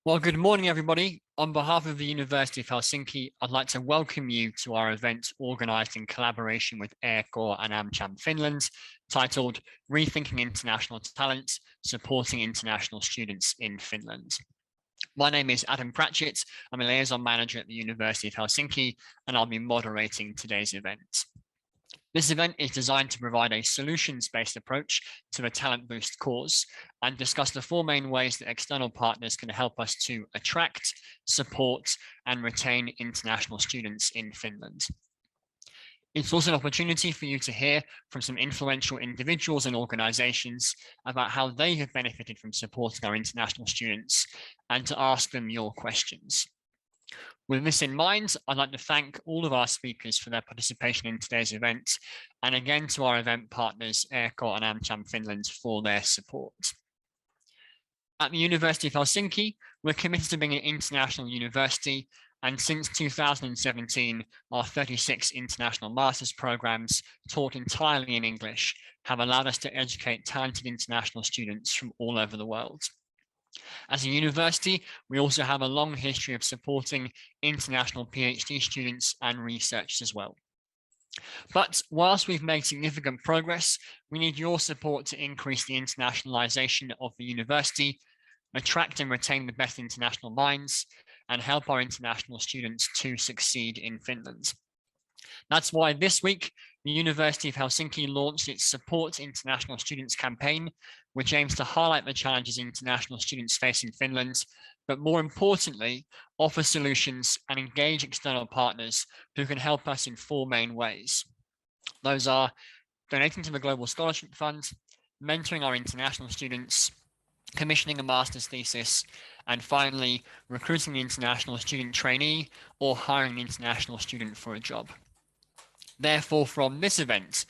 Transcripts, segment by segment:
Well, good morning, everybody. On behalf of the University of Helsinki, I'd like to welcome you to our event organised in collaboration with EK and Amcham Finland, titled Rethinking International Talent, Supporting International Students in Finland. My name is Adam Pratchett. I'm a liaison manager at the University of Helsinki, and I'll be moderating today's event. This event is designed to provide a solutions-based approach to the Talent Boost cause and discuss the four main ways that external partners can help us to attract, support, and retain international students in Finland. It's also an opportunity for you to hear from some influential individuals and organizations about how they have benefited from supporting our international students and to ask them your questions. With this in mind, I'd like to thank all of our speakers for their participation in today's event, and again to our event partners, EK and Amcham Finland, for their support. At the University of Helsinki, we're committed to being an international university, and since 2017, our 36 international master's programs taught entirely in English have allowed us to educate talented international students from all over the world. As a university, we also have a long history of supporting international PhD students and research as well. But whilst we've made significant progress, we need your support to increase the internationalization of the university, attract and retain the best international minds, and help our international students to succeed in Finland. That's why this week, the University of Helsinki launched its Support International Students campaign, which aims to highlight the challenges international students face in Finland, but more importantly, offer solutions and engage external partners who can help us in four main ways. Those are donating to the Global Scholarship Fund, mentoring our international students, commissioning a master's thesis, and finally, recruiting the international student trainee or hiring an international student for a job. Therefore, from this event,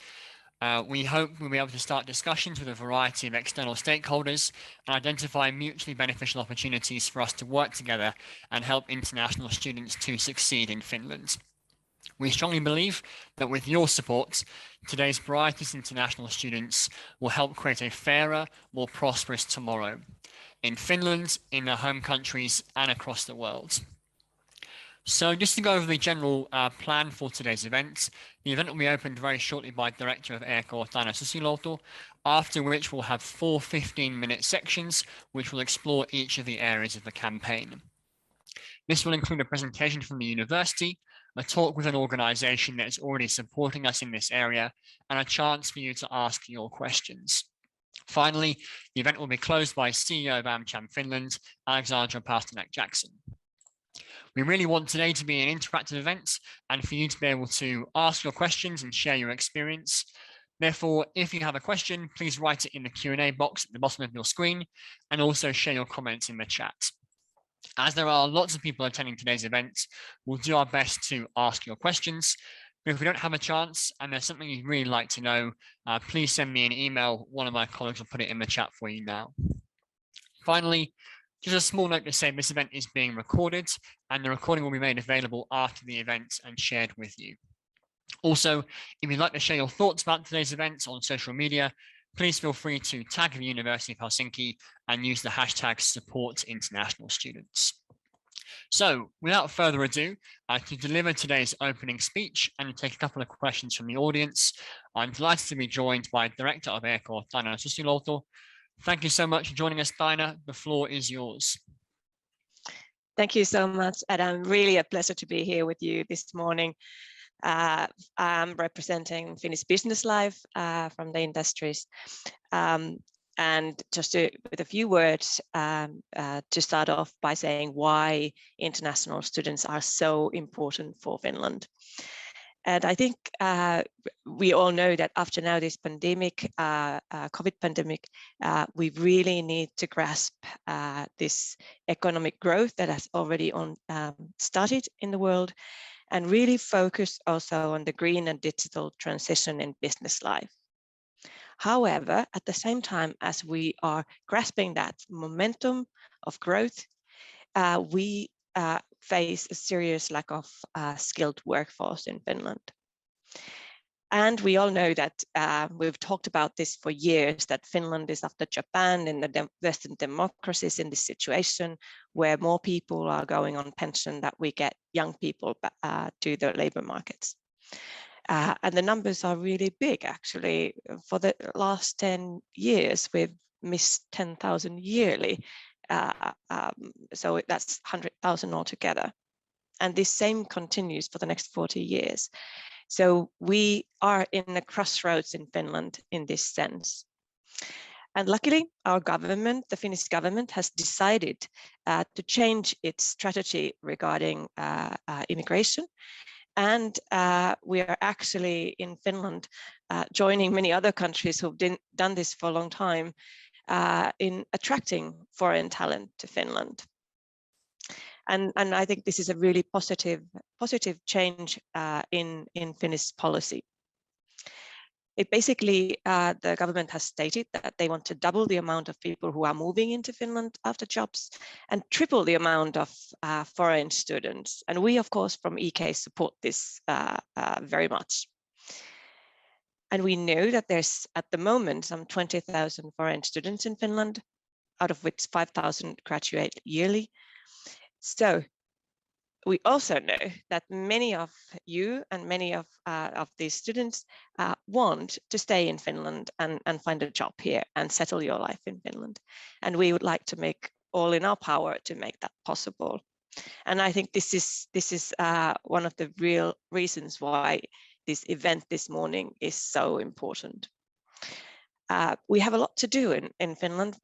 we hope we'll be able to start discussions with a variety of external stakeholders and identify mutually beneficial opportunities for us to work together and help international students to succeed in Finland. We strongly believe that with your support, today's brightest international students will help create a fairer, more prosperous tomorrow in Finland, in their home countries, and across the world. So just to go over the general plan for today's event, the event will be opened very shortly by Director of EK, Taina Susiluoto, after which we'll have 4 15-minute sections, which will explore each of the areas of the campaign. This will include a presentation from the university, a talk with an organization that is already supporting us in this area, and a chance for you to ask your questions. Finally, the event will be closed by CEO of Amcham Finland, Alexandra Pasternak-Jackson. We really want today to be an interactive event and for you to be able to ask your questions and share your experience. Therefore, if you have a question, please write it in the Q&A box at the bottom of your screen and also share your comments in the chat. As there are lots of people attending today's event, we'll do our best to ask your questions. But if we don't have a chance and there's something you'd really like to know, please send me an email. One of my colleagues will put it in the chat for you now. Finally, just a small note to say this event is being recorded and the recording will be made available after the event and shared with you. Also, if you'd like to share your thoughts about today's event on social media, please feel free to tag the University of Helsinki and use the hashtag #SupportInternationalStudents. So without further ado, to deliver today's opening speech and take a couple of questions from the audience, I'm delighted to be joined by Director of EK, Taina Susiluoto. Thank you so much for joining us, Taina. The floor is yours. Thank you so much, Adam. Really a pleasure to be here with you this morning. I'm representing Finnish business life from the industries. And just with a few words to start off by saying why international students are so important for Finland. And I think we all know that after now this pandemic, COVID pandemic, we really need to grasp this economic growth that has already started in the world and really focus also on the green and digital transition in business life. However, at the same time as we are grasping that momentum of growth, we face a serious lack of skilled workforce in Finland. And we all know that we've talked about this for years, that Finland is after Japan and the Western democracies in this situation where more people are going on pension, that we get young people to the labor markets. And the numbers are really big, actually. For the last 10 years, we've missed 10,000 yearly. So that's 100,000 altogether. And this same continues for the next 40 years. So we are in a crossroads in Finland in this sense. And luckily, our government, the Finnish government, has decided to change its strategy regarding immigration. And we are actually in Finland joining many other countries who've done this for a long time in attracting foreign talent to Finland. And I think this is a really positive change in Finnish policy. It basically, the government has stated that they want to double the amount of people who are moving into Finland after jobs and triple the amount of foreign students. And we, of course, from EK support this very much. And we know that there's at the moment some 20,000 foreign students in Finland, out of which 5,000 graduate yearly. So we also know that many of you and many of these students want to stay in Finland and find a job here and settle your life in Finland. And we would like to make all in our power to make that possible. And I think this is one of the real reasons why this event this morning is so important. We have a lot to do in Finland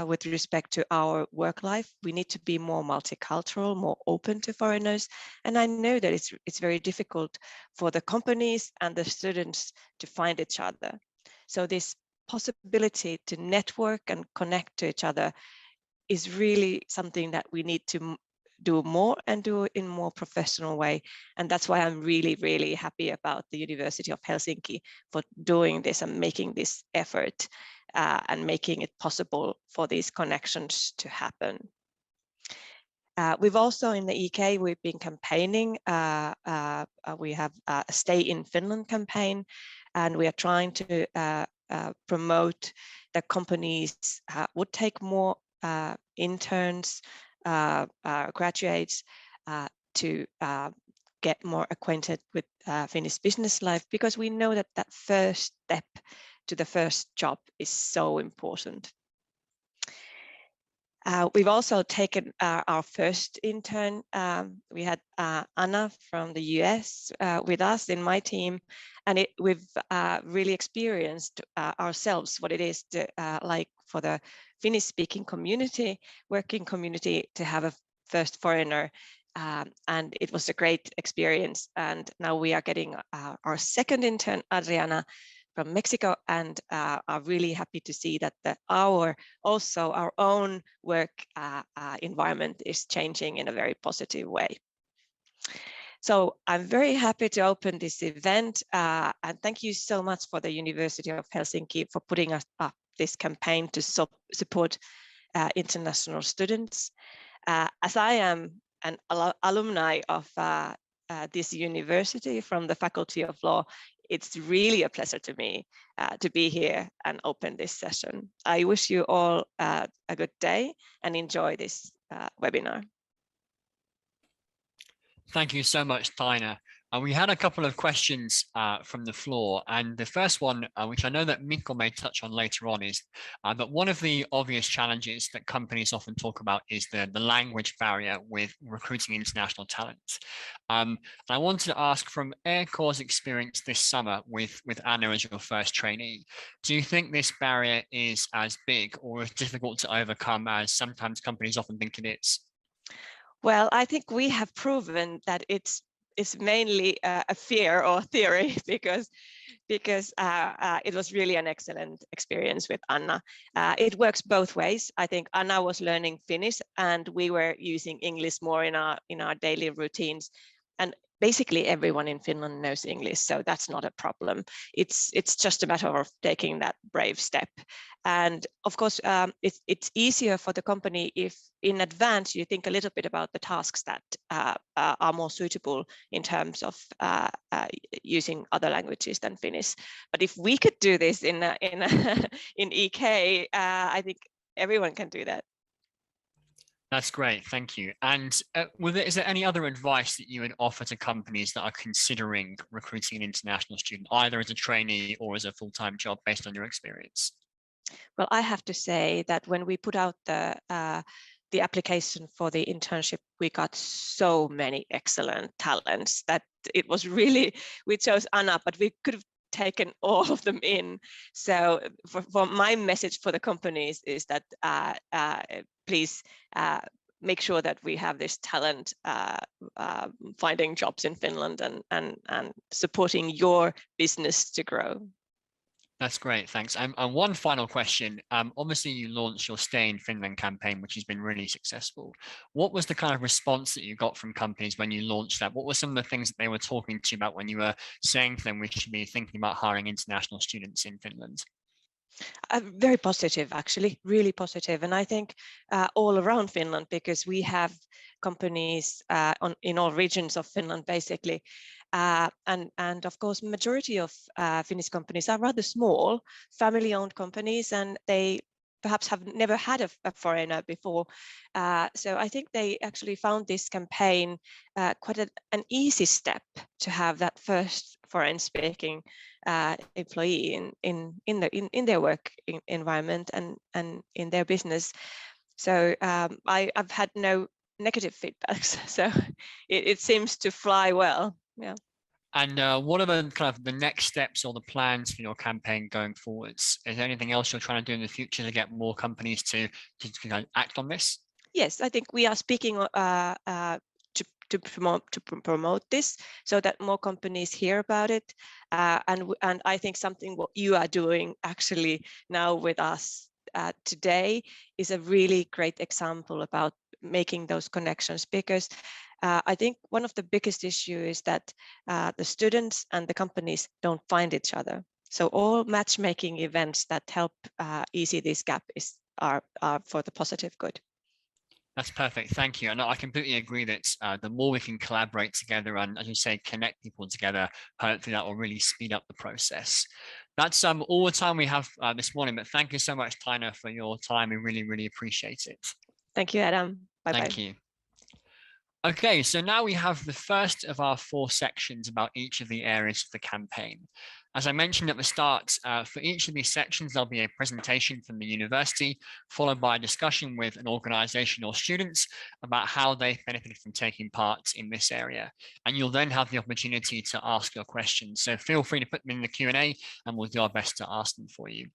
with respect to our work life. We need to be more multicultural, more open to foreigners. And I know that it's very difficult for the companies and the students to find each other. So this possibility to network and connect to each other is really something that we need to do more and do it in a more professional way. And that's why I'm really, really happy about the University of Helsinki for doing this and making this effort and making it possible for these connections to happen. We've also in the EK, we've been campaigning. We have a Stay in Finland campaign, and we are trying to promote that companies would take more interns, graduates to get more acquainted with Finnish business life, because we know that that first step to the first job is so important. We've also taken our first intern. We had Anna from the US with us in my team, and we've really experienced ourselves what it is to, like for the Finnish-speaking community, working community, to have a first foreigner, and it was a great experience. And now we are getting our second intern, Adriana, from Mexico, and are really happy to see that our own work environment is changing in a very positive way. So I'm very happy to open this event, and thank you so much for the University of Helsinki for putting up this campaign to support international students. As I am an alumni of this university from the Faculty of Law, it's really a pleasure to me to be here and open this session. I wish you all a good day and enjoy this webinar. Thank you so much, Taina. We had a couple of questions from the floor, and the first one, which I know that Mikko may touch on later on, is that one of the obvious challenges that companies often talk about is the language barrier with recruiting international talent. And I wanted to ask, from Esko's experience this summer with Anna as your first trainee, do you think this barrier is as big or as difficult to overcome as sometimes companies often think it is? Well, I think we have proven that it's mainly a fear or theory, because it was really an excellent experience with Anna. It works both ways. I think Anna was learning Finnish, and we were using English more in our daily routines. and basically everyone in Finland knows English, so that's not a problem. It's just a matter of taking that brave step. And of course, it's easier for the company if in advance you think a little bit about the tasks that are more suitable in terms of using other languages than Finnish. But if we could do this in EK, I think everyone can do that. That's great, thank you. And is there any other advice that you would offer to companies that are considering recruiting an international student, either as a trainee or as a full-time job based on your experience? Well, I have to say that when we put out the application for the internship, we got so many excellent talents that it was really, we chose Anna, but we could have taken all of them in. So for my message for the companies is that please make sure that we have this talent finding jobs in Finland and supporting your business to grow. That's great, thanks. And one final question. Obviously, you launched your Stay in Finland campaign, which has been really successful. What was the kind of response that you got from companies when you launched that? What were some of the things that they were talking to you about when you were saying to them we should be thinking about hiring international students in Finland? Very positive, actually, really positive. And I think all around Finland, because we have companies in all regions of Finland, basically. And of course, majority of Finnish companies are rather small, family-owned companies, and they perhaps have never had a foreigner before. So I think they actually found this campaign quite an easy step to have that first foreign-speaking employee in their work environment and in their business. So I've had no negative feedbacks. So it seems to fly well. Yeah. And what are the kind of the next steps or the plans for your campaign going forwards? Is there anything else you're trying to do in the future to get more companies to act on this? Yes, I think we are speaking to promote this so that more companies hear about it. And I think something what you are doing actually now with us today is a really great example about making those connections, because I think one of the biggest issues is that the students and the companies don't find each other. So all matchmaking events that help ease this gap are for the positive good. That's perfect. Thank you. And I completely agree that the more we can collaborate together and, as you say, connect people together, hopefully that will really speed up the process. That's all the time we have this morning. But thank you so much, Taina, for your time. We really, really appreciate it. Thank you, Adam. Bye-bye. Thank you. Okay, so now we have the first of our 4 sections about each of the areas of the campaign. As I mentioned at the start, for each of these sections, there'll be a presentation from the university, followed by a discussion with an organisation or students about how they've benefited from taking part in this area. And you'll then have the opportunity to ask your questions. So feel free to put them in the Q&A and we'll do our best to ask them for you.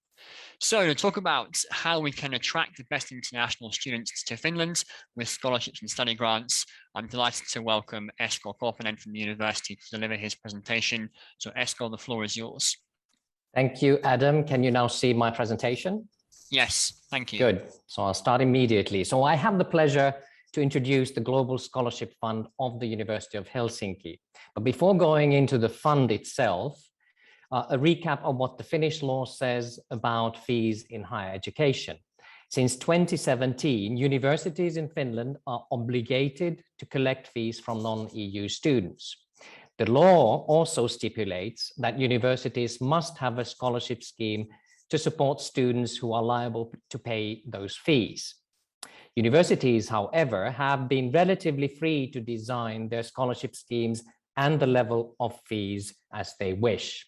So to talk about how we can attract the best international students to Finland with scholarships and study grants, I'm delighted to welcome Esko Koponen from the university to deliver his presentation. So Esko, the floor is yours. Thank you, Adam. Can you now see my presentation? Yes, thank you. Good. So I'll start immediately. So I have the pleasure to introduce the Global Scholarship Fund of the University of Helsinki. But before going into the fund itself, a recap of what the Finnish law says about fees in higher education. Since 2017, universities in Finland are obligated to collect fees from non-EU students. The law also stipulates that universities must have a scholarship scheme to support students who are liable to pay those fees. Universities, however, have been relatively free to design their scholarship schemes and the level of fees as they wish.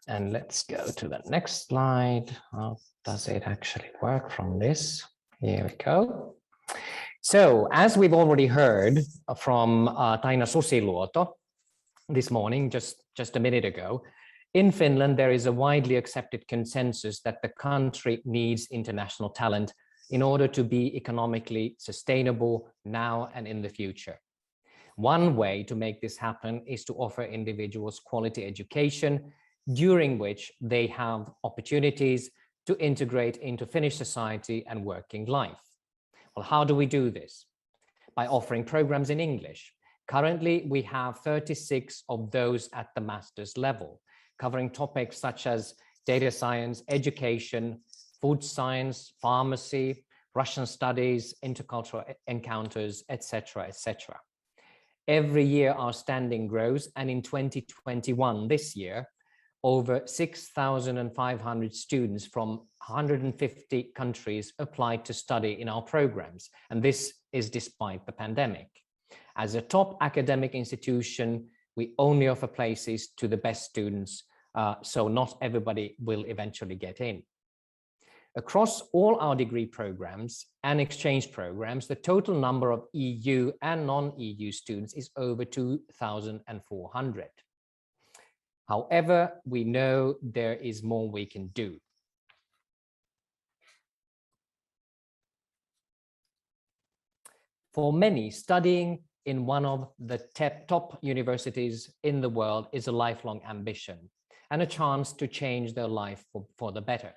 And let's go to the next slide. How does it actually work from this? Here we go. So as we've already heard from Taina Susiluoto this morning, just a minute ago, in Finland, there is a widely accepted consensus that the country needs international talent in order to be economically sustainable now and in the future. One way to make this happen is to offer individuals quality education, during which they have opportunities to integrate into Finnish society and working life. Well, how do we do this? by offering programs in English. Currently, we have 36 of those at the master's level, covering topics such as data science, education, food science, pharmacy, Russian studies, intercultural encounters, etc., etc. Every year our standing grows, and in 2021, this year, over 6,500 students from 150 countries applied to study in our programs, and this is despite the pandemic. As a top academic institution, we only offer places to the best students, so not everybody will eventually get in. Across all our degree programs and exchange programs, the total number of EU and non-EU students is over 2,400. However, we know there is more we can do. For many, studying in one of the top universities in the world is a lifelong ambition and a chance to change their life for the better.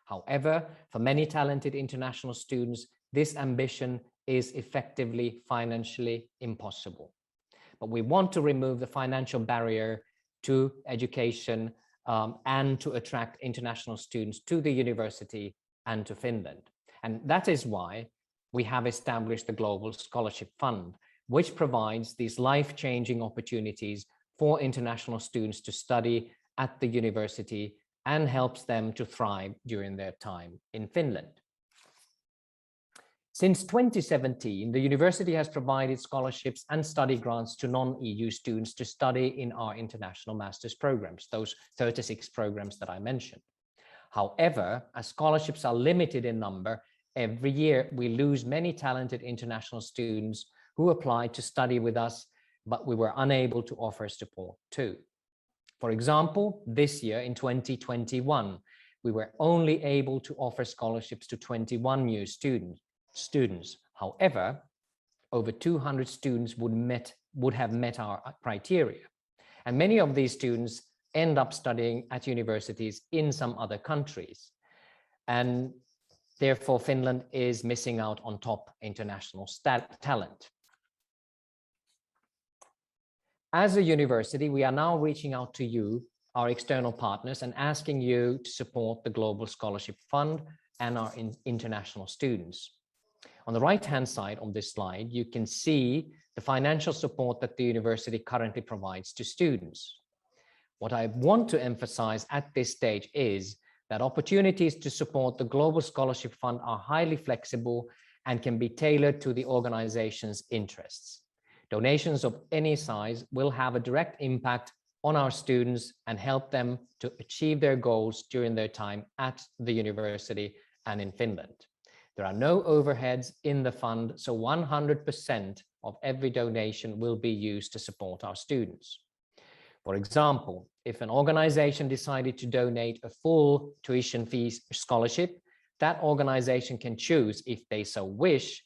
However, for many talented international students, this ambition is effectively financially impossible. But we want to remove the financial barrier to education and to attract international students to the university and to Finland. And that is why we have established the Global Scholarship Fund, which provides these life-changing opportunities for international students to study at the university and helps them to thrive during their time in Finland. Since 2017, the university has provided scholarships and study grants to non-EU students to study in our international master's programs, those 36 programs that I mentioned. However, as scholarships are limited in number, every year we lose many talented international students who applied to study with us, but we were unable to offer support to. For example, this year in 2021, we were only able to offer scholarships to 21 new students. However, over 200 students would have met our criteria. And many of these students end up studying at universities in some other countries. And therefore, Finland is missing out on top international talent. As a university, we are now reaching out to you, our external partners, and asking you to support the Global Scholarship Fund and our international students. On the right-hand side on this slide, you can see the financial support that the university currently provides to students. What I want to emphasize at this stage is that opportunities to support the Global Scholarship Fund are highly flexible and can be tailored to the organization's interests. Donations of any size will have a direct impact on our students and help them to achieve their goals during their time at the university and in Finland. There are no overheads in the fund, so 100% of every donation will be used to support our students. For example, if an organization decided to donate a full tuition fee scholarship, that organization can choose, if they so wish,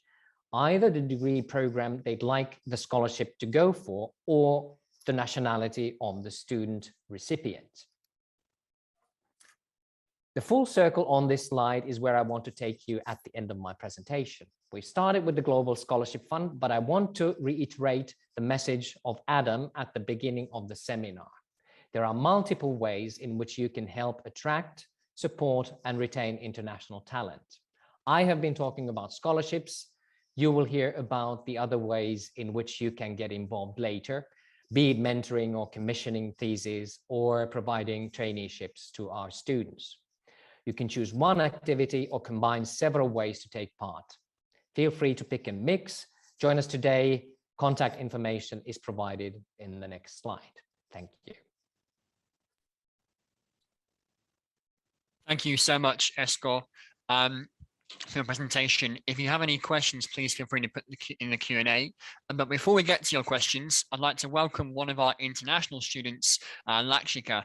either the degree program they'd like the scholarship to go for or the nationality of the student recipient. The full circle on this slide is where I want to take you at the end of my presentation. We started with the Global Scholarship Fund, but I want to reiterate the message of Adam at the beginning of the seminar. There are multiple ways in which you can help attract, support, and retain international talent. I have been talking about scholarships. You will hear about the other ways in which you can get involved later, be it mentoring or commissioning theses or providing traineeships to our students. You can choose one activity or combine several ways to take part. Feel free to pick and mix. Join us today. Contact information is provided in the next slide. Thank you. Thank you so much, Esko, for your presentation. If you have any questions, please feel free to put in the Q&A. But before we get to your questions, I'd like to welcome one of our international students, Lakshika,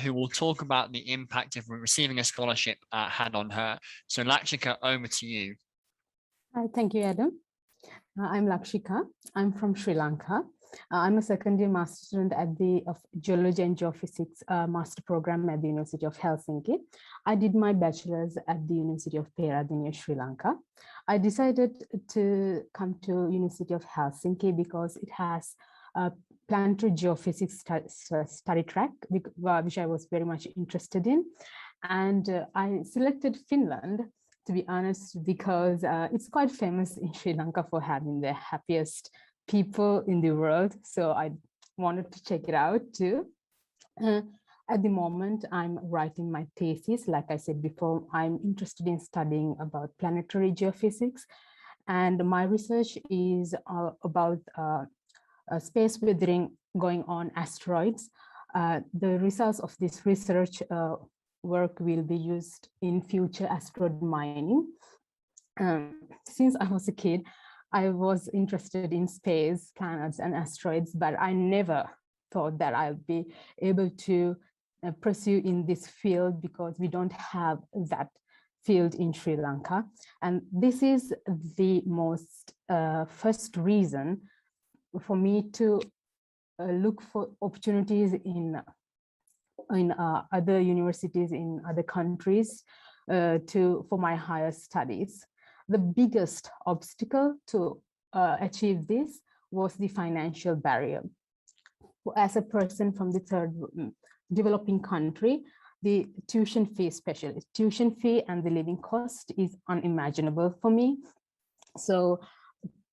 who will talk about the impact of receiving a scholarship had on her. So Lakshika, over to you. Hi, thank you, Adam. I'm Lakshika. I'm from Sri Lanka. I'm a second year master student at the Geology and Geophysics master program at the University of Helsinki. I did my bachelor's at the University of Peradeniya, Sri Lanka. I decided to come to University of Helsinki because it has a planetary geophysics study track, which I was very much interested in. And I selected Finland, to be honest, because it's quite famous in Sri Lanka for having the happiest people in the world. So I wanted to check it out too. At the moment, I'm writing my thesis. Like I said before, I'm interested in studying about planetary geophysics. And my research is about space weathering going on asteroids. The results of this research work will be used in future asteroid mining. Since I was a kid, I was interested in space, planets, and asteroids, but I never thought that I'll be able to pursue in this field because we don't have that field in Sri Lanka. And this is the most first reason for me to look for opportunities in other universities in other countries for my higher studies. The biggest obstacle to achieve this was the financial barrier. As a person from the third developing country, the tuition fee, especially tuition fee and the living cost, is unimaginable for me. So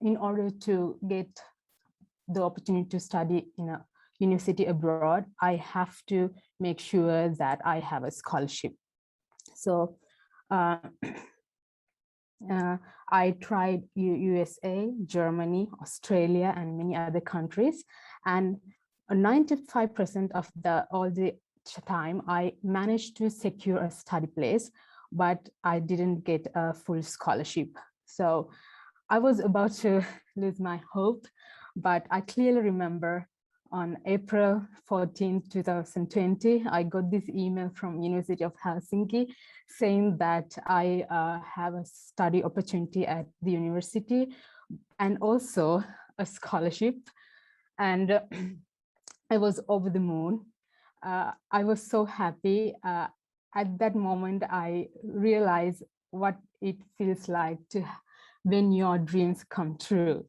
in order to get the opportunity to study in a university abroad, I have to make sure that I have a scholarship. So I tried USA, Germany, Australia, and many other countries. And 95% of all the time, I managed to secure a study place, but I didn't get a full scholarship. So I was about to lose my hope, but I clearly remember on April 14, 2020, I got this email from University of Helsinki saying that I have a study opportunity at the university and also a scholarship. And I was over the moon. I was so happy. At that moment, I realized what it feels like when your dreams come true.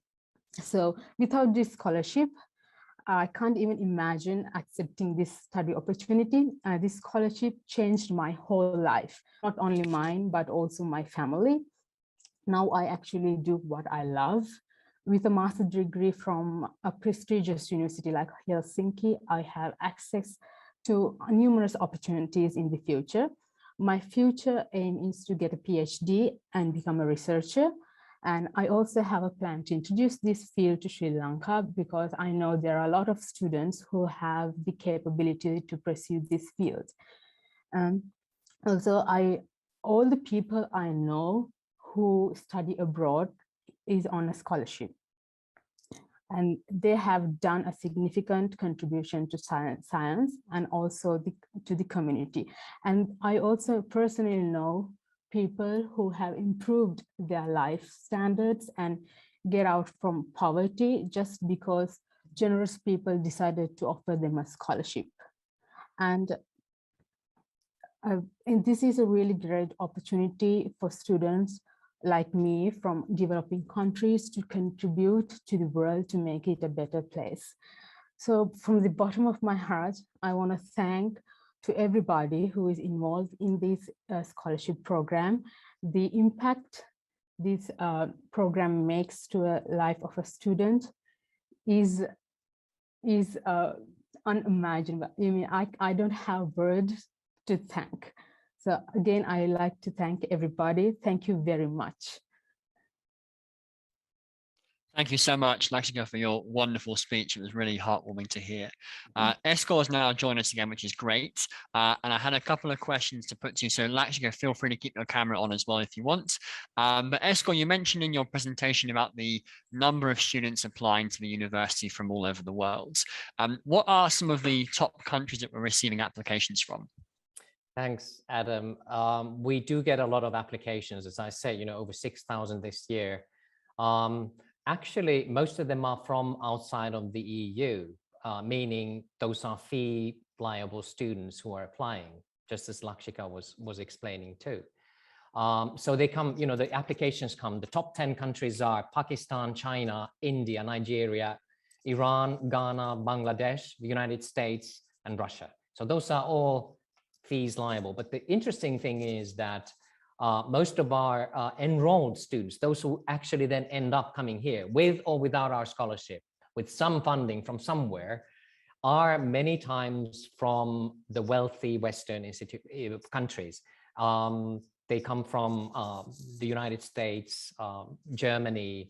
So without this scholarship, I can't even imagine accepting this study opportunity. This scholarship changed my whole life, not only mine, but also my family. Now I actually do what I love. With a master's degree from a prestigious university like Helsinki, I have access to numerous opportunities in the future. My future aim is to get a PhD and become a researcher. And I also have a plan to introduce this field to Sri Lanka because I know there are a lot of students who have the capability to pursue this field. Also, all the people I know who study abroad is on a scholarship. And they have done a significant contribution to science and also to the community. And I also personally know people who have improved their life standards and get out from poverty just because generous people decided to offer them a scholarship. And this is a really great opportunity for students like me from developing countries to contribute to the world to make it a better place. So from the bottom of my heart, I want to thank to everybody who is involved in this scholarship program. The impact this program makes to a life of a student is unimaginable. I mean, I don't have words to thank. So again, I like to thank everybody. Thank you very much. Thank you so much, Lakshika, for your wonderful speech. It was really heartwarming to hear. Esko has now joined us again, which is great. And I had a couple of questions to put to you. So Lakshika, feel free to keep your camera on as well if you want. But Esko, you mentioned in your presentation about the number of students applying to the university from all over the world. What are some of the top countries that we're receiving applications from? Thanks, Adam. We do get a lot of applications, as I said, over 6,000 this year. Actually, most of them are from outside of the EU, meaning those are fee liable students who are applying, just as Lakshika was explaining too. So they come, the applications come. The top 10 countries are Pakistan, China, India, Nigeria, Iran, Ghana, Bangladesh, the United States, and Russia. So those are all fees liable. But the interesting thing is that most of our enrolled students, those who actually then end up coming here with or without our scholarship, with some funding from somewhere, are many times from the wealthy Western countries. They come from the United States, Germany,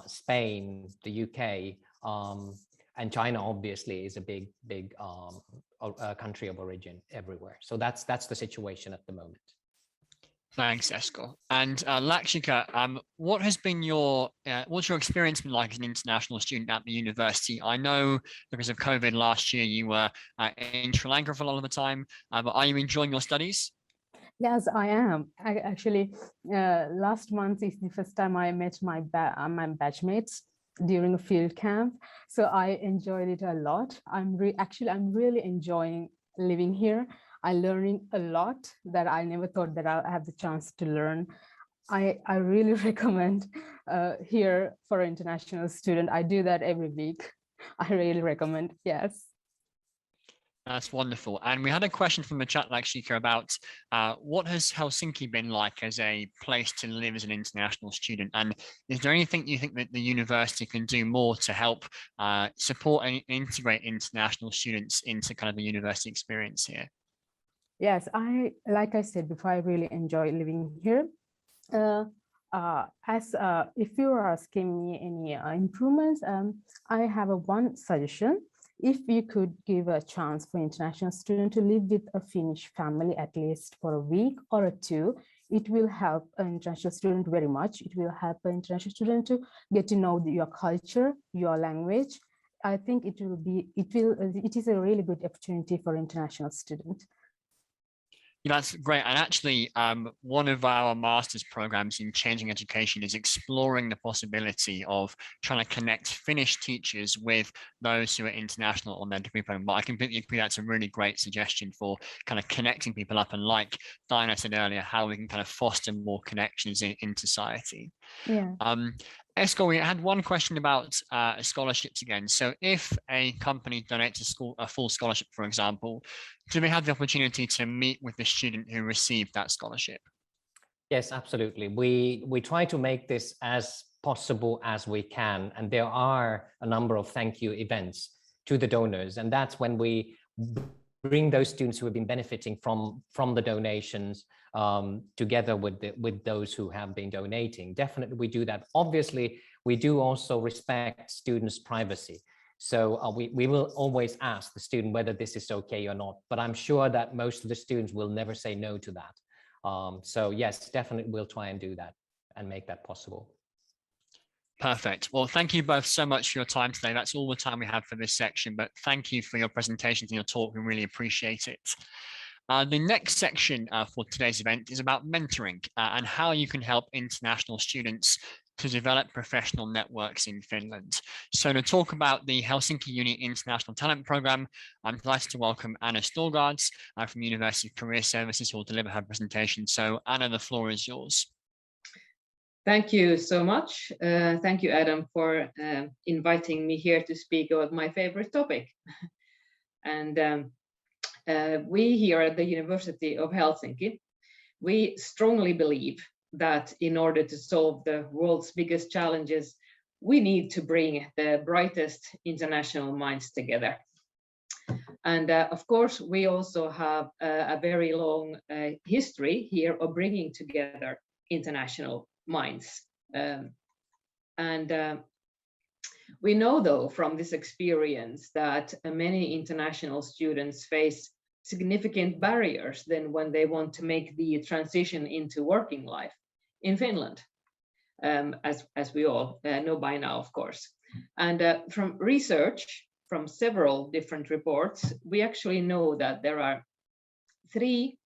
Spain, the UK, and China obviously is a big country of origin everywhere. So that's the situation at the moment. Thanks, Esko. And Lakshika, what has been what's your experience been like as an international student at the university? I know because of COVID last year, you were in Sri Lanka for a lot of the time, but are you enjoying your studies? Yes, I am. Actually, last month is the first time I met my batchmates during a field camp. So I enjoyed it a lot. I'm really enjoying living here. I'm learning a lot that I never thought that I'll have the chance to learn. I really recommend here for an international student. I do that every week. I really recommend, yes. That's wonderful. And we had a question from the chat, Lakshika, about what has Helsinki been like as a place to live as an international student? And is there anything you think that the university can do more to help support and integrate international students into kind of the university experience here? Yes, like I said before, I really enjoy living here. If you are asking me any improvements, I have one suggestion. If you could give a chance for international student to live with a Finnish family at least for a week or two, it will help an international student very much. It will help an international student to get to know your culture, your language. I think it is a really good opportunity for international student. That's great. And actually, one of our master's programs in changing education is exploring the possibility of trying to connect Finnish teachers with those who are international on their degree program. But I completely agree that's a really great suggestion for kind of connecting people up. And like Taina said earlier, how we can kind of foster more connections in society. Yeah. Esko, we had one question about scholarships again. So if a company donates a full scholarship, for example, do they have the opportunity to meet with the student who received that scholarship? Yes, absolutely. We try to make this as possible as we can. And there are a number of thank you events to the donors. And that's when we bring those students who have been benefiting from the donations together with those who have been donating. Definitely we do that. Obviously, we do also respect students' privacy. So we will always ask the student whether this is okay or not, but I'm sure that most of the students will never say no to that. So yes, definitely we'll try and do that and make that possible. Perfect. Well, thank you both so much for your time today. That's all the time we have for this section, but thank you for your presentations and your talk. We really appreciate it. The next section for today's event is about mentoring and how you can help international students to develop professional networks in Finland. So to talk about the HelsinkiUni International Talent Programme, I'm delighted to welcome Anna Storgårds from University of Career Services, who will deliver her presentation. So Anna, the floor is yours. Thank you so much. Thank you, Adam, for inviting me here to speak about my favorite topic. And we here at the University of Helsinki, we strongly believe that in order to solve the world's biggest challenges, we need to bring the brightest international minds together. And of course, we also have a very long history here of bringing together international minds. We know, though, from this experience that many international students face significant barriers than when they want to make the transition into working life in Finland, as we all know by now, of course. And from research, from several different reports, we actually know that there are 3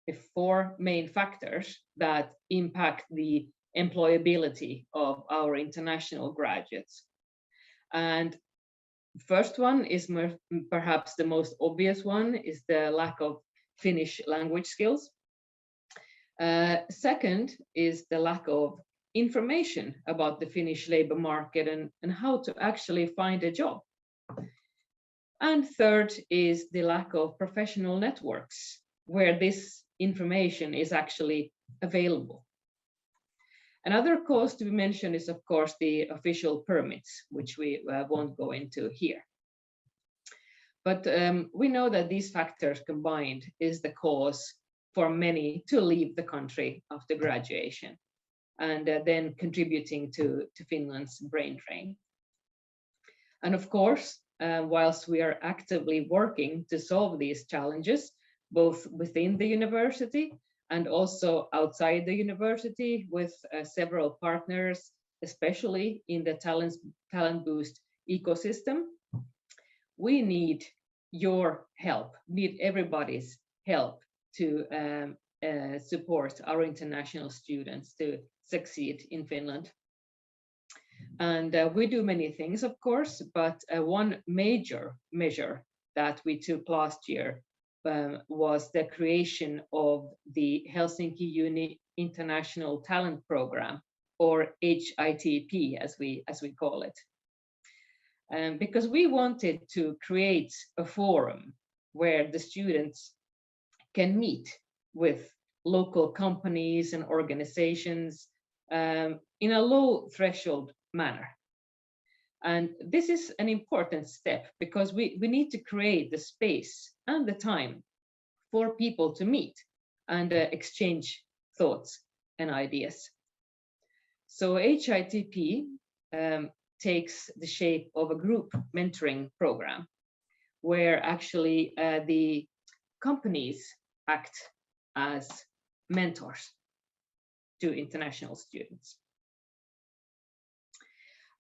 or 4 main factors that impact the employability of our international graduates. And first one is perhaps the most obvious one, is the lack of Finnish language skills. Second is the lack of information about the Finnish labor market and how to actually find a job. And third is the lack of professional networks where this information is actually available. Another cause to be mentioned is, of course, the official permits, which we won't go into here. But we know that these factors combined is the cause for many to leave the country after graduation, and then contributing to Finland's brain drain. And of course, whilst we are actively working to solve these challenges, both within the university and also outside the university with several partners, especially in the talent boost ecosystem, we need your help, need everybody's help to support our international students to succeed in Finland. And we do many things, of course, but one major measure that we took last year was the creation of the HelsinkiUni International Talent Program, or HITP, as we call it. Because we wanted to create a forum where the students can meet with local companies and organizations in a low threshold manner. And this is an important step because we need to create the space and the time for people to meet and exchange thoughts and ideas. So HITP takes the shape of a group mentoring program where actually the companies act as mentors to international students.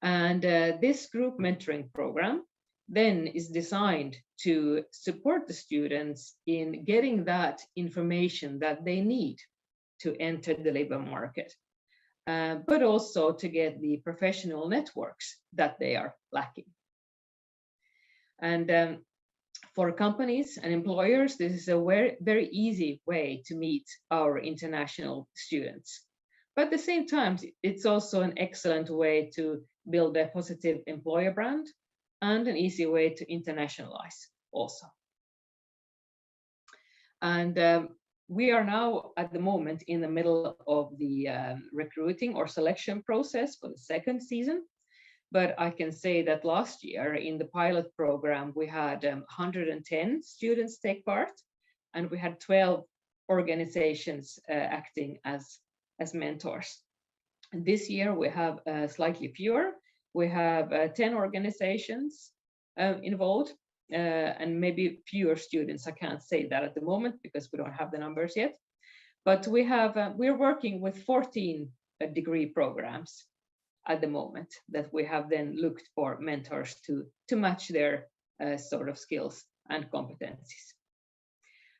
And this group mentoring program then is designed to support the students in getting that information that they need to enter the labor market, but also to get the professional networks that they are lacking. And for companies and employers, this is a very easy way to meet our international students. But at the same time, it's also an excellent way to build a positive employer brand and an easy way to internationalize also. And we are now at the moment in the middle of the recruiting or selection process for the second season. But I can say that last year in the pilot program, we had 110 students take part, and we had 12 organizations acting as mentors. And this year we have slightly fewer. We have 10 organizations involved and maybe fewer students. I can't say that at the moment because we don't have the numbers yet. But we have we're working with 14 degree programs at the moment that we have then looked for mentors to match their sort of skills and competencies.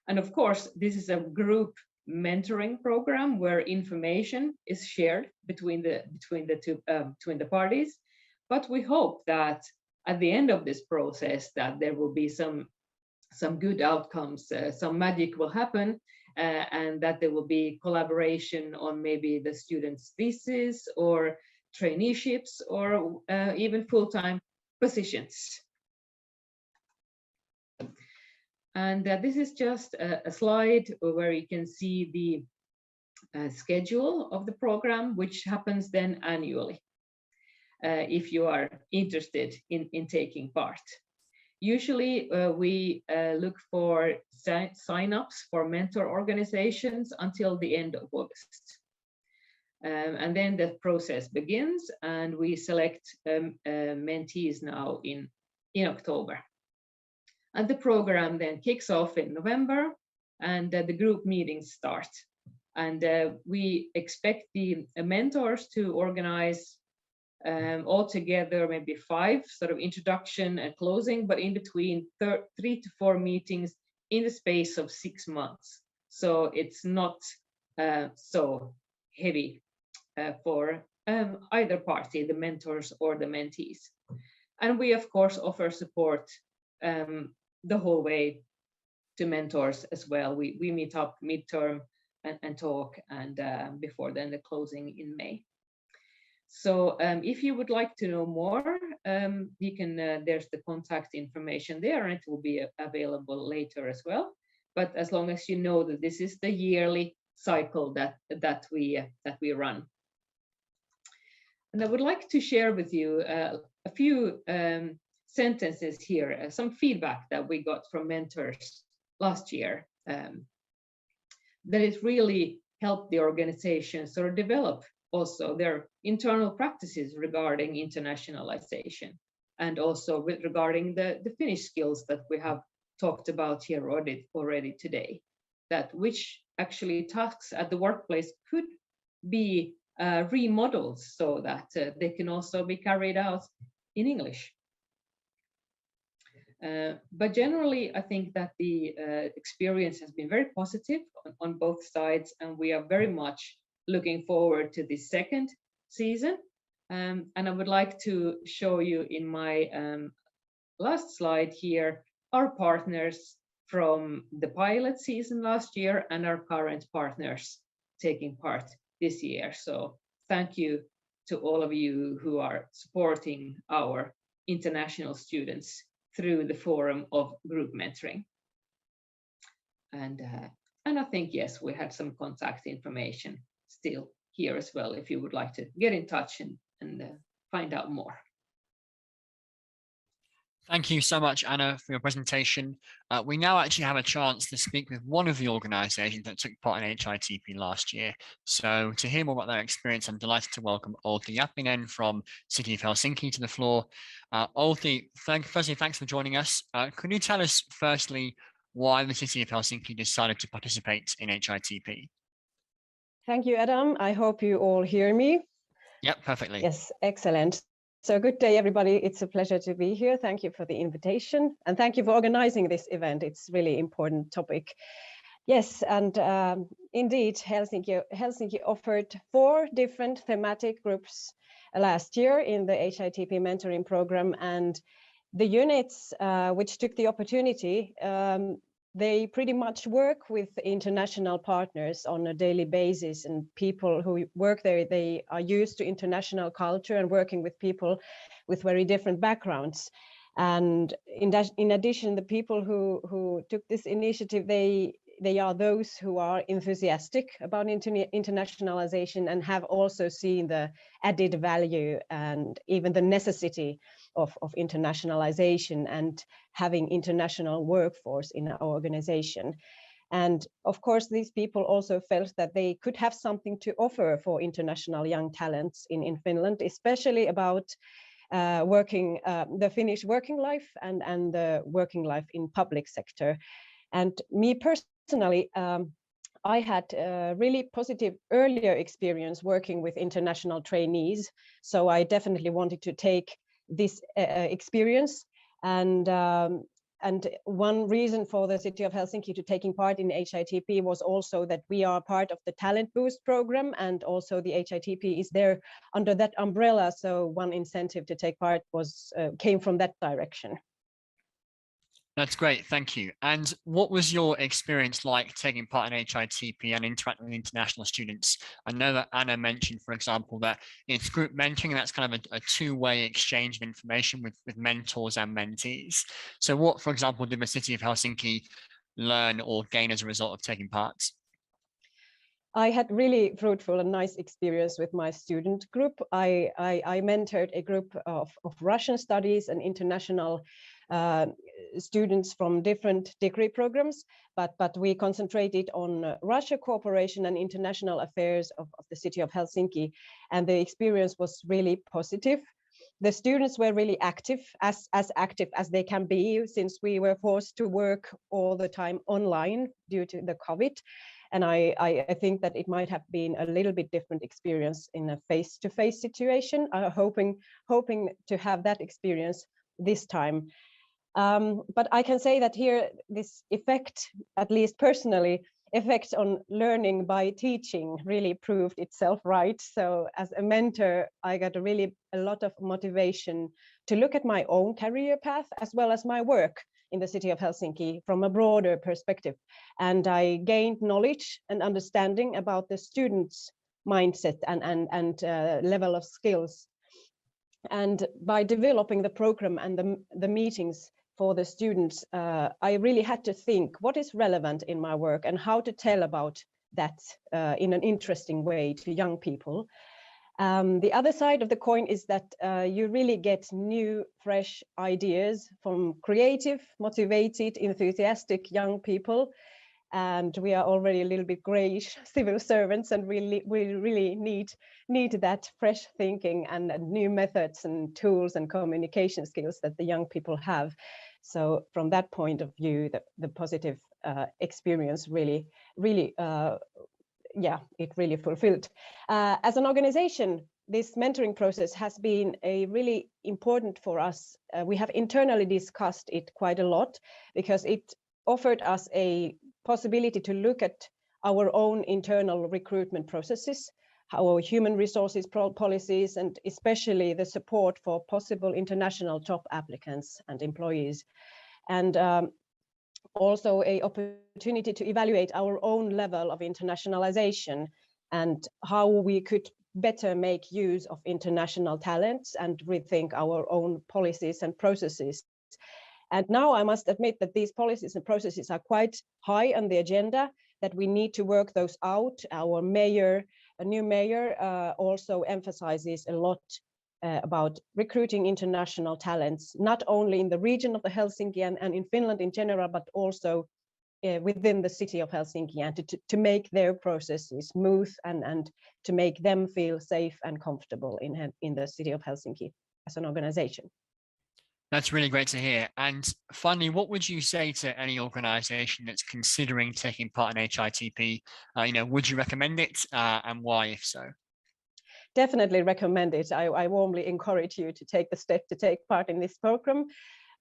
And of course, this is a group mentoring program where information is shared between the parties. But we hope that at the end of this process that there will be some good outcomes, some magic will happen, and that there will be collaboration on maybe the student's thesis or traineeships or even full-time positions. And this is just a slide where you can see the schedule of the program, which happens then annually, if you are interested in taking part. Usually we look for sign-ups for mentor organizations until the end of August. And then the process begins and we select mentees now in October. And the program then kicks off in November and the group meetings start. And we expect the mentors to organize altogether maybe 5 sort of introduction and closing, but in between 3 to 4 meetings in the space of 6 months. So it's not so heavy for either party, the mentors or the mentees. And we of course offer support the whole way to mentors as well. We meet up midterm and talk, and before then the closing in May. So if you would like to know more, you can, there's the contact information there, and it will be available later as well. But as long as you know that this is the yearly cycle that we run. And I would like to share with you a few sentences here, some feedback that we got from mentors last year, that it really helped the organization sort of develop also their internal practices regarding internationalization, and also regarding the Finnish skills that we have talked about here already today, that which actually tasks at the workplace could be remodeled so that they can also be carried out in English. But generally, I think that the experience has been very positive on both sides, and we are very much looking forward to the second season. And I would like to show you in my last slide here our partners from the pilot season last year and our current partners taking part this year. So thank you to all of you who are supporting our international students through the forum of group mentoring. And I think, yes, we had some contact information still here as well, if you would like to get in touch and find out more. Thank you so much, Anna, for your presentation. We now actually have a chance to speak with one of the organisations that took part in HITP last year. So to hear more about their experience, I'm delighted to welcome Outi Jäppinen from City of Helsinki to the floor. Outi, firstly, thanks for joining us. Could you tell us firstly why the City of Helsinki decided to participate in HITP? Thank you, Adam. I hope you all hear me. Yep, perfectly. Yes, excellent. So good day, everybody. It's a pleasure to be here. Thank you for the invitation, and thank you for organizing this event. It's really important topic. Yes, and indeed, Helsinki offered 4 different thematic groups last year in the HITP mentoring program, and the units which took the opportunity, they pretty much work with international partners on a daily basis, and people who work there, they are used to international culture and working with people with very different backgrounds. And in addition, the people who took this initiative, they are those who are enthusiastic about internationalization and have also seen the added value and even the necessity of internationalization and having international workforce in our organization. And of course, these people also felt that they could have something to offer for international young talents in Finland, especially about the Finnish working life and the working life in public sector. And me personally, I had a really positive earlier experience working with international trainees. So I definitely wanted to take this experience. And one reason for the City of Helsinki to taking part in HITP was also that we are part of the Talent Boost program, and also the HITP is there under that umbrella. So one incentive to take part came from that direction. That's great, thank you. And what was your experience like taking part in HITP and interacting with international students? I know that Anna mentioned, for example, that it's group mentoring, and that's kind of a two-way exchange of information with mentors and mentees. So what, for example, did the City of Helsinki learn or gain as a result of taking part? I had really fruitful and nice experience with my student group. I mentored a group of Russian studies and international students from different degree programs, but we concentrated on Russia cooperation and international affairs of the City of Helsinki, and the experience was really positive. The students were really active, as active as they can be, since we were forced to work all the time online due to the COVID. And I think that it might have been a little bit different experience in a face-to-face situation. Hoping to have that experience this time. But I can say that here, this effect, at least personally, effect on learning by teaching really proved itself right. So as a mentor, I got a lot of motivation to look at my own career path as well as my work in the city of Helsinki from a broader perspective. And I gained knowledge and understanding about the students' mindset and level of skills. And by developing the program and the meetings for the students, I really had to think what is relevant in my work and how to tell about that in an interesting way to young people. The other side of the coin is that you really get new, fresh ideas from creative, motivated, enthusiastic young people. And we are already a little bit grayish civil servants, and we really need that fresh thinking and new methods and tools and communication skills that the young people have. So from that point of view, the positive experience really fulfilled. As an organization, this mentoring process has been really important for us. We have internally discussed it quite a lot because it offered us a possibility to look at our own internal recruitment processes, our human resources policies, and especially the support for possible international job applicants and employees. And also an opportunity to evaluate our own level of internationalization and how we could better make use of international talents and rethink our own policies and processes. And now I must admit that these policies and processes are quite high on the agenda, that we need to work those out. Our new mayor also emphasizes a lot about recruiting international talents, not only in the region of the Helsinki and in Finland in general, but also within the city of Helsinki, and to make their processes smooth and to make them feel safe and comfortable in the city of Helsinki as an organization. That's really great to hear. And finally, what would you say to any organization that's considering taking part in HITP? Would you recommend it, and why, if so? Definitely recommend it. I warmly encourage you to take the step to take part in this program.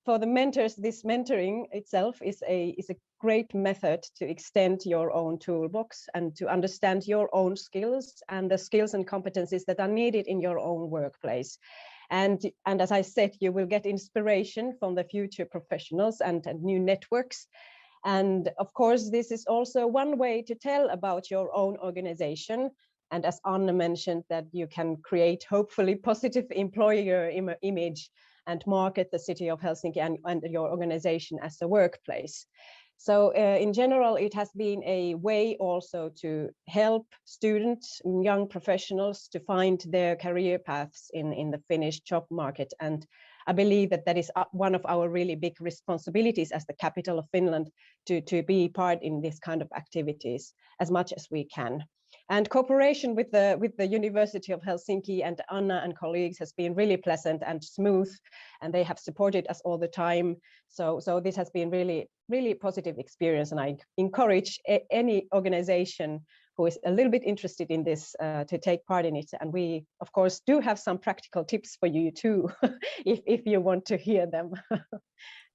For the mentors, this mentoring itself is a great method to extend your own toolbox and to understand your own skills and the skills and competencies that are needed in your own workplace. And as I said, you will get inspiration from the future professionals and new networks. And of course, this is also one way to tell about your own organization. And as Anna mentioned, that you can create hopefully positive employer image and market the city of Helsinki and your organization as a workplace. So in general, it has been a way also to help students, young professionals to find their career paths in the Finnish job market. And I believe that is one of our really big responsibilities as the capital of Finland to be part in this kind of activities as much as we can. And cooperation with the University of Helsinki and Anna and colleagues has been really pleasant and smooth, and they have supported us all the time. So this has been really positive experience, and I encourage any organization who is a little bit interested in this to take part in it. And we, of course, do have some practical tips for you too, if you want to hear them.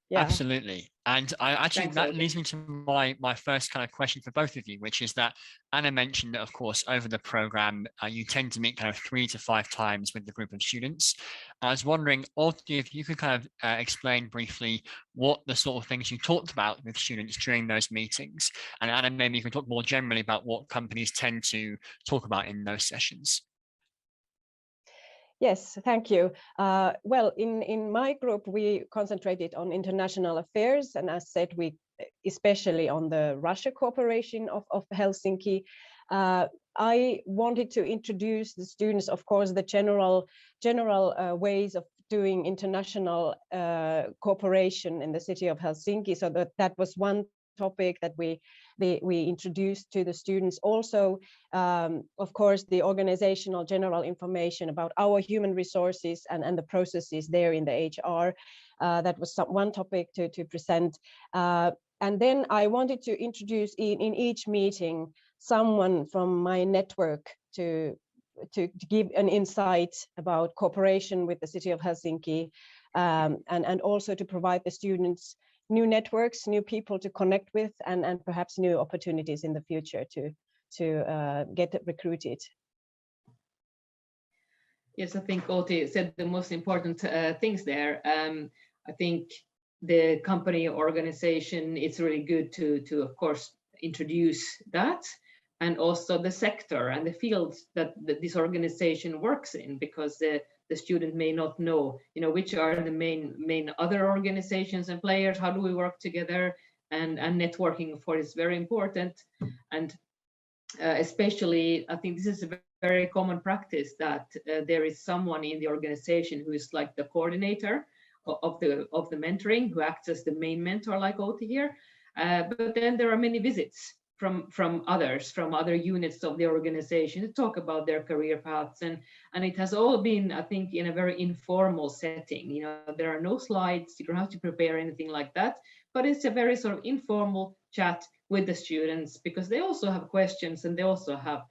Yeah. Absolutely. And that leads me to my first kind of question for both of you, which is that Anna mentioned that, of course, over the program, you tend to meet kind of 3 to 5 times with the group of students. I was wondering, Outi, if you could kind of explain briefly what the sort of things you talked about with students during those meetings. And Anna, maybe you can talk more generally about what companies tend to talk about in those sessions. Yes, thank you. Well, in my group, we concentrated on international affairs, and as said, we especially on the Russia cooperation of Helsinki. I wanted to introduce the students, of course, the general ways of doing international cooperation in the city of Helsinki. So that was one topic that we introduced to the students. Also, of course, the organizational general information about our human resources and the processes there in the HR. That was one topic to present. And then I wanted to introduce in each meeting someone from my network to give an insight about cooperation with the city of Helsinki, and also to provide the students new networks, new people to connect with, and perhaps new opportunities in the future to get recruited. Yes, I think Outi said the most important things there. I think the company organization, it's really good to of course introduce that, and also the sector and the fields that this organization works in, because the student may not know, which are the main other organizations and players, how do we work together, and networking of course is very important. And especially I think this is a very common practice that there is someone in the organization who is like the coordinator of the mentoring, who acts as the main mentor like Outi here, but then there are many visits from others, from other units of the organization to talk about their career paths, and it has all been, I think, in a very informal setting. There are no slides, you don't have to prepare anything like that, but it's a very sort of informal chat with the students, because they also have questions and they also have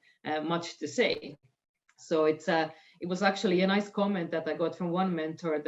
much to say. So it was actually a nice comment that I got from one mentor,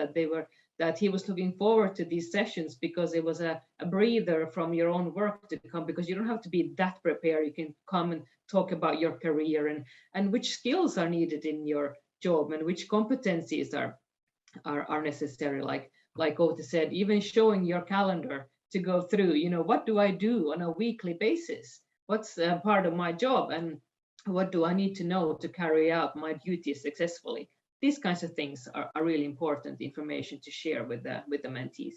that he was looking forward to these sessions because it was a breather from your own work to come, because you don't have to be that prepared. You can come and talk about your career and which skills are needed in your job and which competencies are necessary. Like Outi said, even showing your calendar to go through, what do I do on a weekly basis? What's part of my job, and what do I need to know to carry out my duties successfully? These kinds of things are really important information to share with the mentees.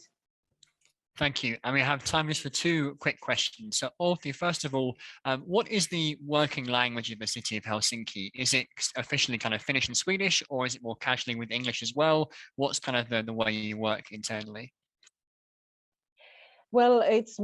Thank you. And we have time just for two quick questions. So Outi, first of all, what is the working language of the city of Helsinki? Is it officially kind of Finnish and Swedish, or is it more casually with English as well? What's kind of the way you work internally? Well, it's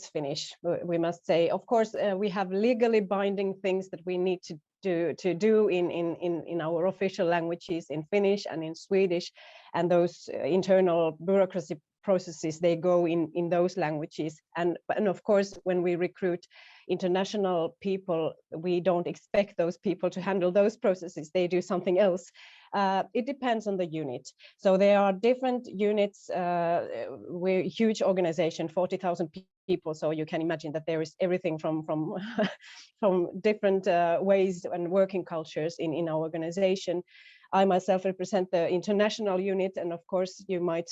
Finnish, we must say. Of course, we have legally binding things that we need to do in our official languages, in Finnish and in Swedish, and those internal bureaucracy processes, they go in those languages. And of course, when we recruit international people, we don't expect those people to handle those processes. They do something else. It depends on the unit. So there are different units. We're a huge organization, 40,000 people. So you can imagine that there is everything from from different ways and working cultures in our organization. I myself represent the international unit, and of course you might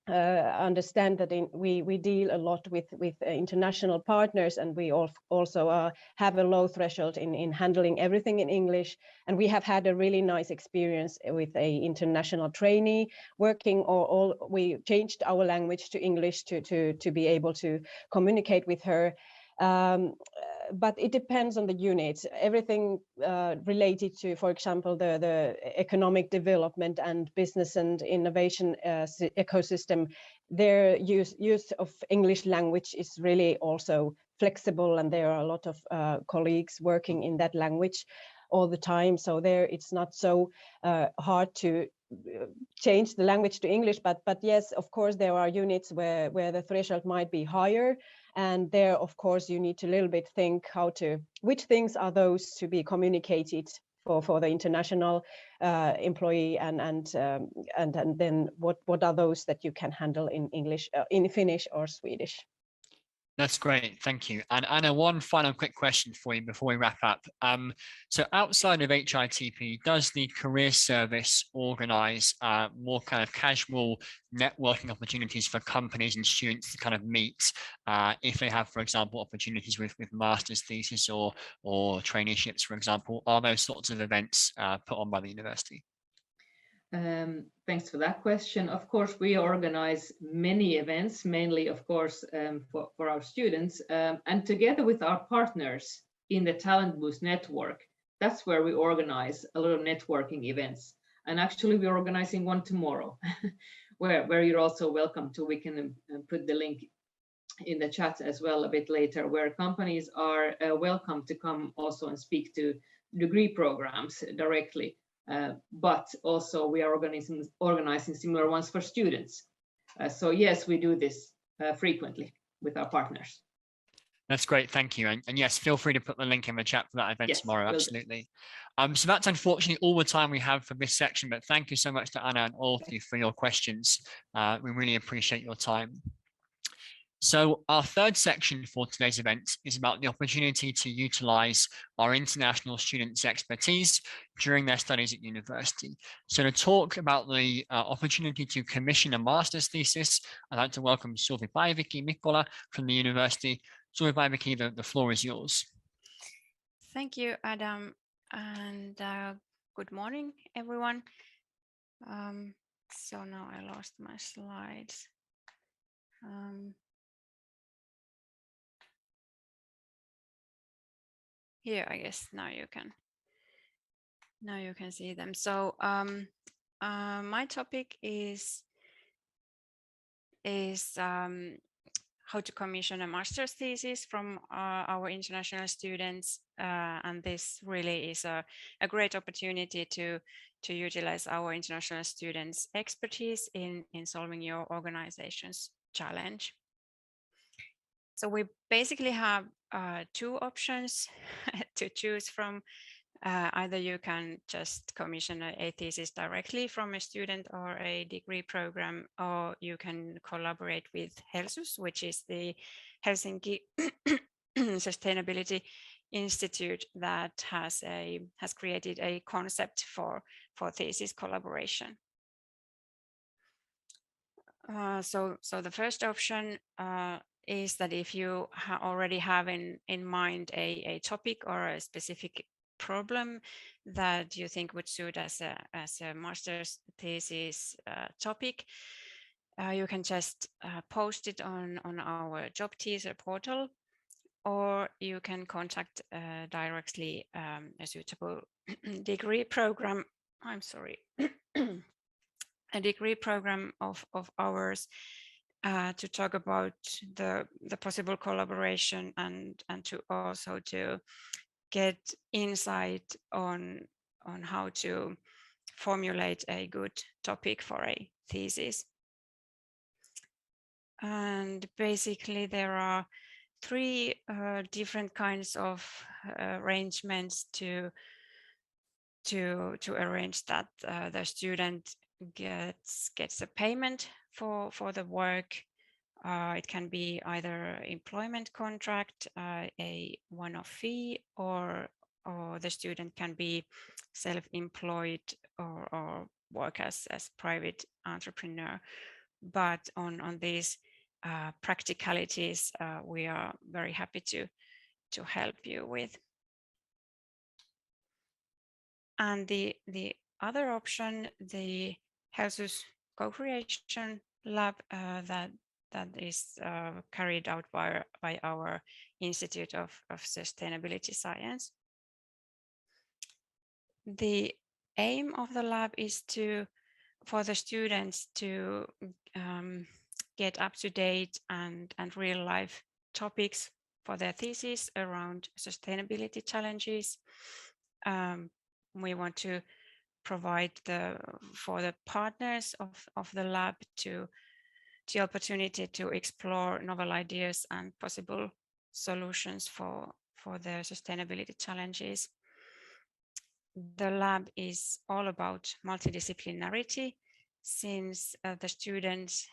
understand that we deal a lot with international partners, and we also have a low threshold in handling everything in English. And we have had a really nice experience with a international trainee working, we changed our language to English to be able to communicate with her. But it depends on the unit. Everything related to, for example, the economic development and business and innovation ecosystem, their use of English language is really also flexible, and there are a lot of colleagues working in that language all the time. So there it's not so hard to change the language to English, but yes, of course, there are units where the threshold might be higher. And there, of course, you need to a little bit think which things are those to be communicated for the international employee, and then what are those that you can handle in English, in Finnish or Swedish. That's great, thank you. And Anna, one final quick question for you before we wrap up. So outside of HITP, does the career service organise more kind of casual networking opportunities for companies and students to kind of meet if they have, for example, opportunities with master's thesis or traineeships, for example? Are those sorts of events put on by the university? Thanks for that question. Of course, we organize many events, mainly, of course, for our students, and together with our partners in the Talent Boost network, that's where we organize a lot of networking events. And actually, we're organizing one tomorrow, where you're also welcome to. We can put the link in the chat as well a bit later, where companies are welcome to come also and speak to degree programs directly. But also we are organizing similar ones for students. So yes, we do this frequently with our partners. That's great, thank you. And yes, feel free to put the link in the chat for that event tomorrow, absolutely. So that's unfortunately all the time we have for this section, but thank you so much to Anna and Outi for your questions. We really appreciate your time. So our third section for today's event is about the opportunity to utilize our international students' expertise during their studies at university. So to talk about the opportunity to commission a master's thesis, I'd like to welcome Suvipäivikki Mikola from the university. Suvipäivikki, the floor is yours. Thank you, Adam, and good morning, everyone. So now I lost my slides. Here, I guess now you can see them. So my topic is how to commission a master's thesis from our international students, and this really is a great opportunity to utilize our international students' expertise in solving your organization's challenge. So we basically have two options to choose from. Either you can just commission a thesis directly from a student or a degree program, or you can collaborate with Helsus, which is the Helsinki Sustainability Institute that has created a concept for thesis collaboration. So the first option is that if you already have in mind a topic or a specific problem that you think would suit as a master's thesis topic, you can just post it on our job teaser portal, or you can contact directly a suitable degree program. I'm sorry. A degree program of ours to talk about the possible collaboration and to also to get insight on how to formulate a good topic for a thesis. And basically there are three different kinds of arrangements to arrange that the student gets a payment for the work. It can be either employment contract, a one-off fee, or the student can be self-employed or work as private entrepreneur. But on these practicalities, we are very happy to help you with. And the other option, the Helsus co-creation lab that is carried out by our Institute of Sustainability Science. The aim of the lab is for the students to get up to date and real life topics for their thesis around sustainability challenges. We want to provide for the partners of the lab the opportunity to explore novel ideas and possible solutions for the sustainability challenges. The lab is all about multidisciplinarity, since the students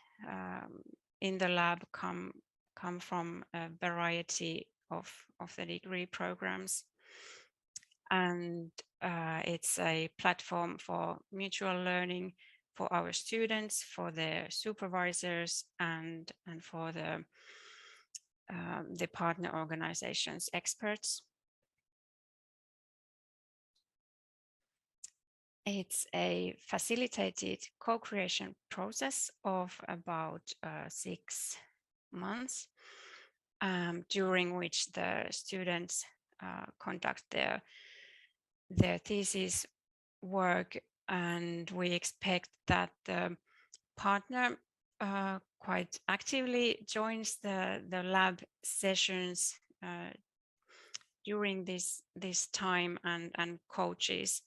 in the lab come from a variety of the degree programs. And it's a platform for mutual learning for our students, for their supervisors, and for the partner organizations experts. It's a facilitated co-creation process of about 6 months, during which the students conduct their thesis work, and we expect that the partner quite actively joins the lab sessions during this time and coaches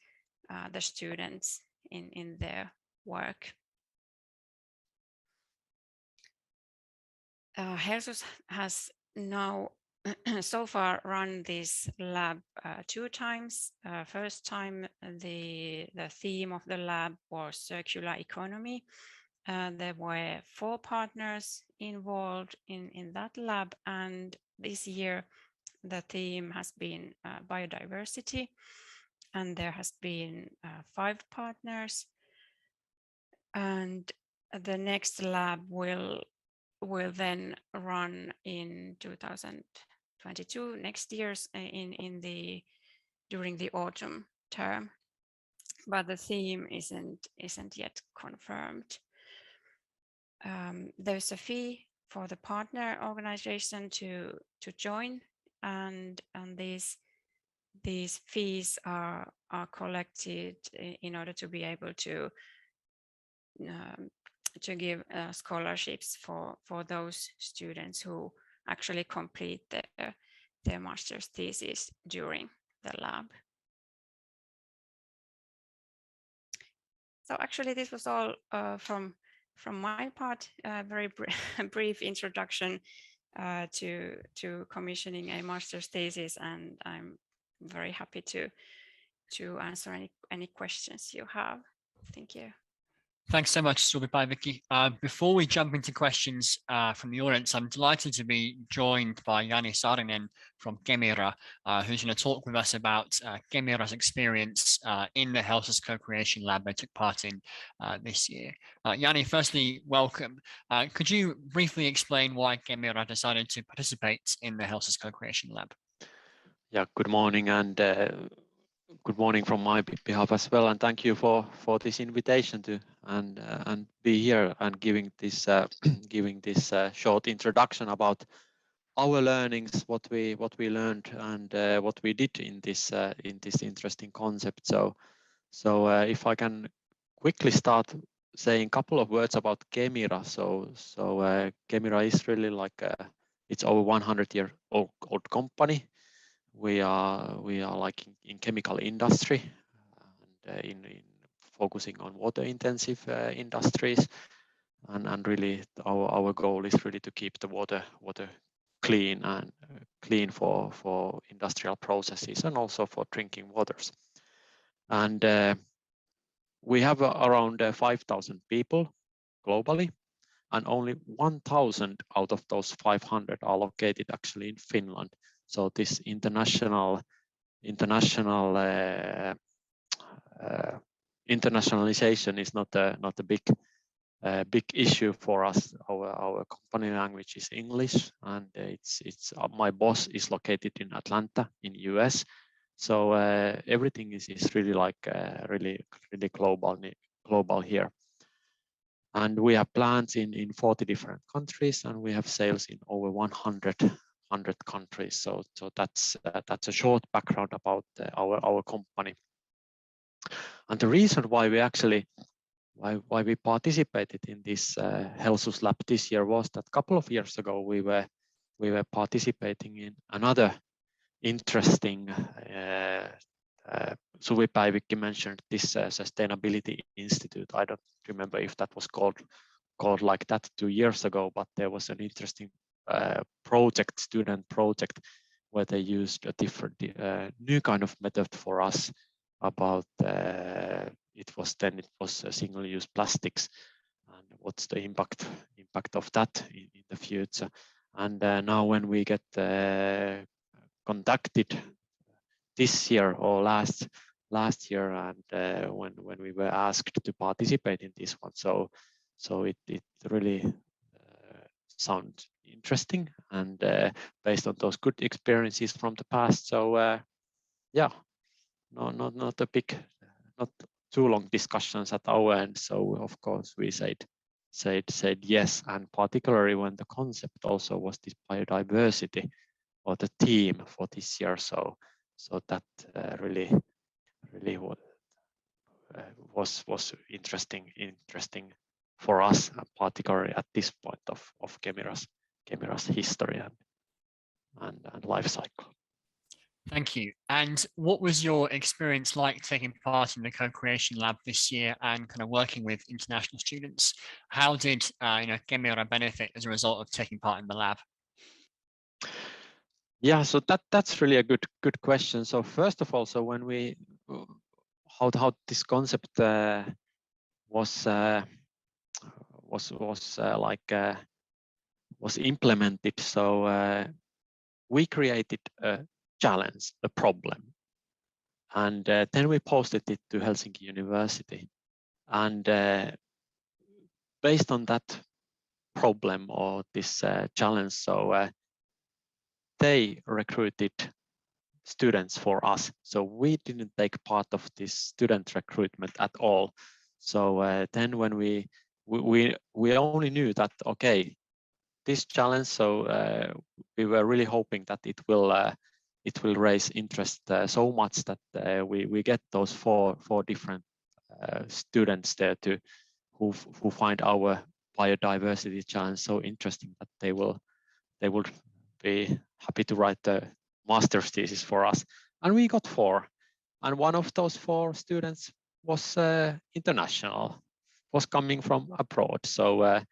the students in their work. Helsus has now so far run this lab 2 times. First time the theme of the lab was circular economy, There were 4 partners involved in that lab, and this year the theme has been biodiversity, and there has been 5 partners. And the next lab will then run in 2022, next year's during the autumn term, but the theme isn't yet confirmed. There's a fee for the partner organization to join, and these fees are collected in order to be able to give scholarships for those students who actually complete their master's thesis during the lab. So actually this was all from my part, a very brief introduction to commissioning a master's thesis, and I'm very happy to answer any questions you have. Thank you. Thanks so much, Suvipäivikki. Before we jump into questions from the audience, I'm delighted to be joined by Jani Saarinen from Kemira, who's going to talk with us about Kemira's experience in the Helsinki Co-Creation Lab they took part in this year. Jani, firstly, welcome. Could you briefly explain why Kemira decided to participate in the Helsinki Co-Creation Lab? Yeah, good morning, and good morning from my behalf as well, and thank you for this invitation to and be here and giving this short introduction about our learnings, what we learned, and what we did in this interesting concept. So if I can quickly start saying a couple of words about Kemira. So Kemira is really like it's over 100-year-old company. We are like in chemical industry and in focusing on water intensive industries, and really our goal is really to keep the water clean and clean for industrial processes and also for drinking waters. And we have around 5,000 people globally, and only 1,000 out of those 500 are located actually in Finland. So this internationalization is not a big issue for us. Our company language is English, and it's my boss is located in Atlanta in US. So everything is really like really global here. And we have plants in 40 different countries, and we have sales in over 100 countries. So that's a short background about our company. And the reason why we actually why we participated in this Helsus Lab this year was that a couple of years ago we were participating in another interesting Suvipäivikki mentioned this Sustainability Institute. I don't remember if that was called like that 2 years ago, but there was an interesting student project, where they used a different new kind of method for us about it was single-use plastics and what's the impact of that in the future. And now when we get conducted this year or last year, and when we were asked to participate in this one, so it really sounds interesting, and based on those good experiences from the past. So yeah, not too long discussions at our end. So of course we said yes, and particularly when the concept also was this biodiversity or the theme for this year. So that really was interesting for us, particularly at this point of Kemira's history and life cycle. Thank you. And what was your experience like taking part in the Co-Creation Lab this year and kind of working with international students? How did Kemira benefit as a result of taking part in the lab? Yeah, so that's really a good question. So first of all, so when we how this concept was was implemented. So we created a challenge, a problem, and then we posted it to Helsinki University, and based on that problem or this challenge, so they recruited students for us. So we didn't take part of this student recruitment at all. So then when we only knew that, okay, this challenge, so we were really hoping that it will raise interest so much that we get those four different students there who find our biodiversity challenge so interesting that they would be happy to write the master's thesis for us. And we got 4, and one of those 4 students was international, was coming from abroad. So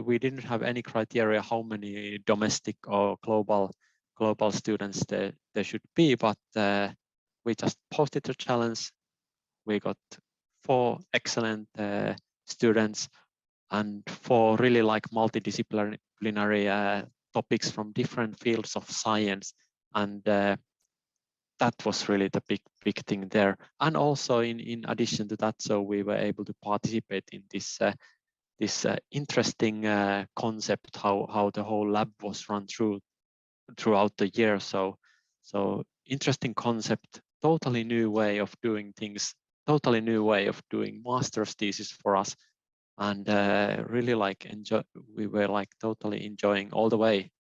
we didn't have any criteria how many domestic or global students there should be, but we just posted the challenge. We got 4 excellent students and 4 really like multidisciplinary topics from different fields of science, and that was really the big thing there. And also in addition to that, so we were able to participate in this interesting concept how the whole lab was run throughout the year. So interesting concept, totally new way of doing things, totally new way of doing master's thesis for us, and really like we were like totally enjoying all the way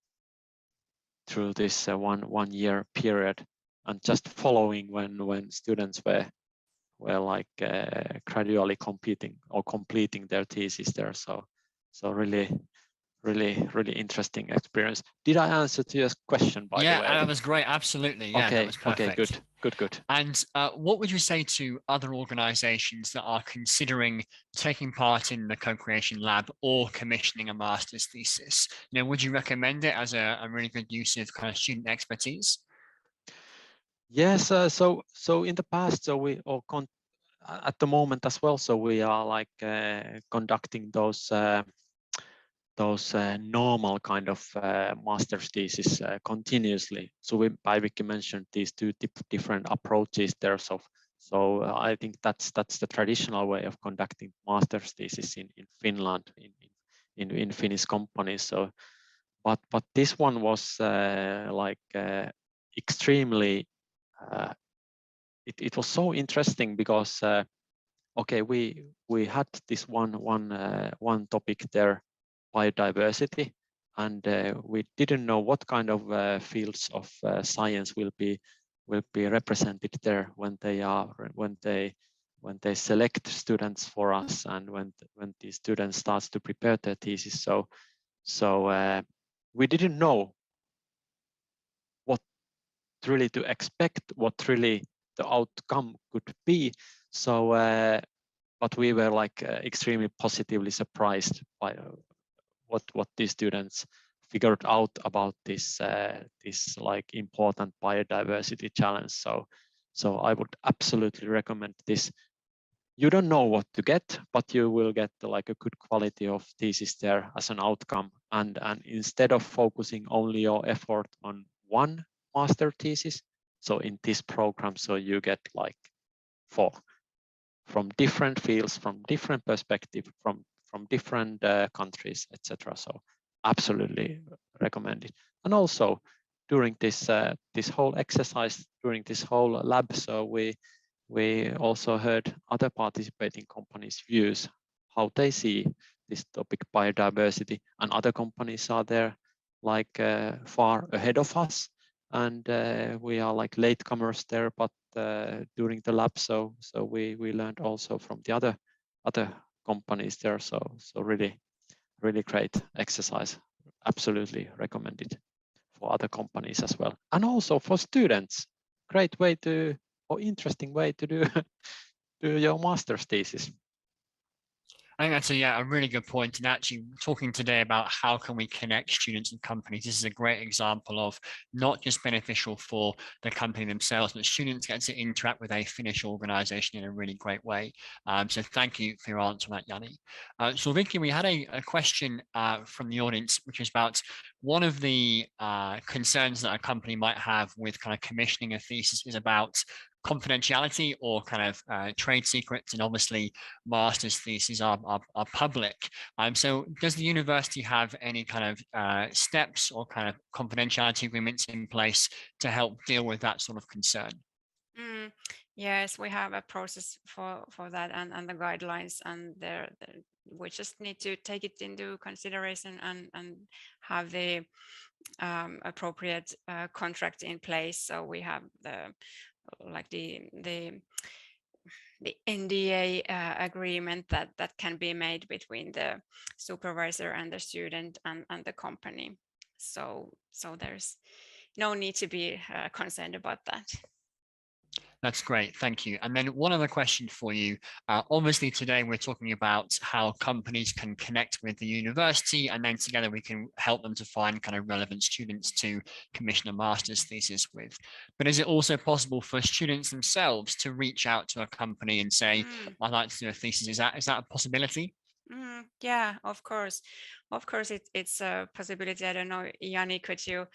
through this one year period, and just following when students were like gradually completing their thesis there. So really interesting experience. Did I answer to your question, by the way? Yeah, that was great. Absolutely. Yeah, okay, that was perfect. Okay, good. And what would you say to other organizations that are considering taking part in the co-creation lab or commissioning a master's thesis? You know, would you recommend it as a really good use of kind of student expertise? Yes, so in the past, so we at the moment as well, so we are like conducting those normal kind of master's thesis continuously. So Suvipäivikki mentioned these 2 different approaches there. So I think that's the traditional way of conducting master's thesis in Finland, in Finnish companies. So, but this one was extremely. It was so interesting because okay, we had this one topic there, biodiversity, and we didn't know what kind of fields of science will be represented there when they select students for us, and when the students starts to prepare their thesis. So we didn't know what really to expect, what really the outcome could be. So but we were like extremely positively surprised by what these students figured out about this like important biodiversity challenge. So I would absolutely recommend this. You don't know what to get, but you will get like a good quality of thesis there as an outcome. And instead of focusing only your effort on one master thesis, so in this program, so you get like 4 from different fields, from different perspectives, from different countries, etc. So absolutely recommend it. And also during this whole exercise, during this whole lab, so we also heard other participating companies' views, how they see this topic, biodiversity, and other companies are there like far ahead of us, and we are like latecomers there, but during the lab, so we learned also from the other companies there. So really great exercise. Absolutely recommended for other companies as well, and also for students. Great way or interesting way to do your master's thesis. I think that's a really good point. And actually talking today about how can we connect students and companies, this is a great example of not just beneficial for the company themselves, but students get to interact with a Finnish organization in a really great way. So thank you for your answer on that, Jani. So Vicky, we had a question from the audience, which is about one of the concerns that a company might have with kind of commissioning a thesis is about confidentiality or kind of trade secrets, and obviously master's theses are public. So does the university have any kind of steps or kind of confidentiality agreements in place to help deal with that sort of concern? Yes, we have a process for that and the guidelines, and we just need to take it into consideration and have the appropriate contract in place. So we have the NDA agreement that can be made between the supervisor and the student and the company. So there's no need to be concerned about that. That's great, thank you. And then one other question for you. Obviously today we're talking about how companies can connect with the university, and then together we can help them to find kind of relevant students to commission a master's thesis with. But is it also possible for students themselves to reach out to a company and say, I'd like to do a thesis? Is that a possibility? Yeah, of course. Of course, it's a possibility. I don't know, Jani, could you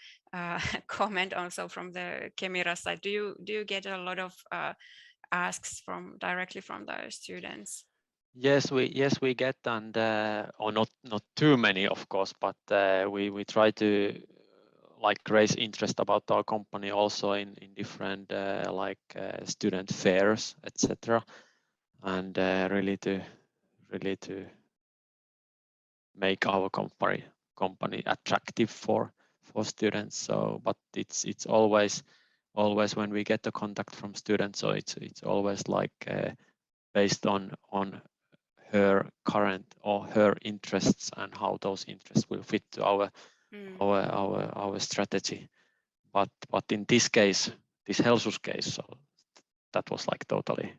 comment also from the Kemira side? Do you get a lot of asks directly from the students? Yes, we get, and or not too many, of course, but we try to raise interest about our company also in different student fairs, etc., and really to make our company attractive for students. So, but it's always when we get the contact from students, so it's always based on her current or her interests and how those interests will fit to our strategy. But in this case, this Helsus case, so that was totally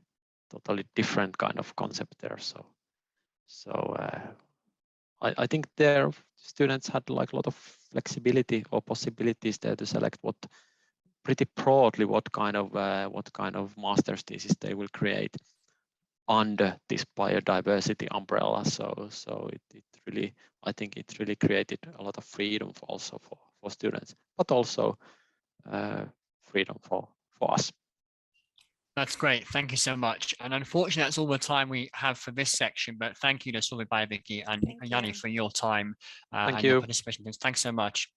different kind of concept there. So I think their students had a lot of flexibility or possibilities there to select pretty broadly what kind of master's thesis they will create under this biodiversity umbrella. So it really, I think it really created a lot of freedom also for students, but also freedom for us. That's great. Thank you so much. And unfortunately, that's all the time we have for this section, but thank you to Suvipäivikki and Jani for your time and your participation. Thanks so much.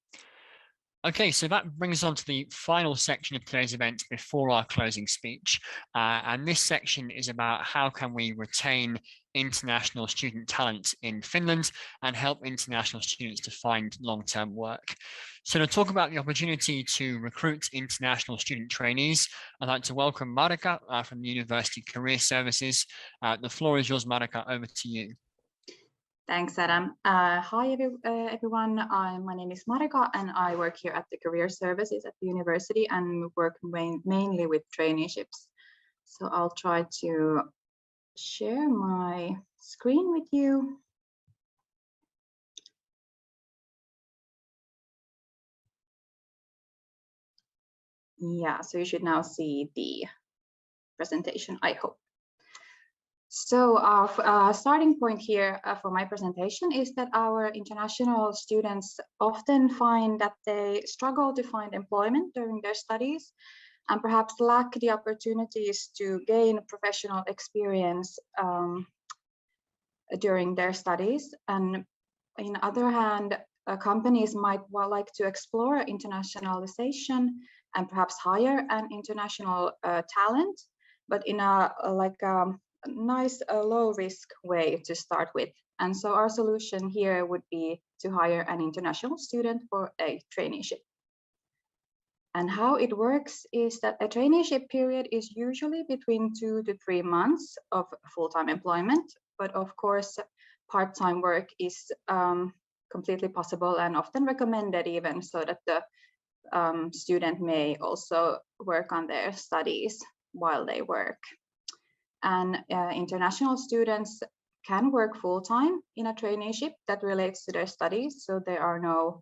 Okay, so that brings us on to the final section of today's event before our closing speech. And this section is about how can we retain international student talent in Finland and help international students to find long-term work. So to talk about the opportunity to recruit international student trainees, I'd like to welcome Marika from the University Career Services. The floor is yours, Marika, over to you. Thanks, Adam. Hi, everyone. My name is Marika, and I work here at the Career Services at the university and work mainly with traineeships. So I'll try to share my screen with you. Yeah, so you should now see the presentation, I hope. So our starting point here for my presentation is that our international students often find that they struggle to find employment during their studies and perhaps lack the opportunities to gain professional experience during their studies. And on the other hand, companies might like to explore internationalization and perhaps hire an international talent, but in a nice low risk way to start with. And so our solution here would be to hire an international student for a traineeship. And how it works is that a traineeship period is usually between 2 to 3 months of full-time employment, but of course part-time work is completely possible and often recommended, even so that the student may also work on their studies while they work. And international students can work full-time in a traineeship that relates to their studies, so there are no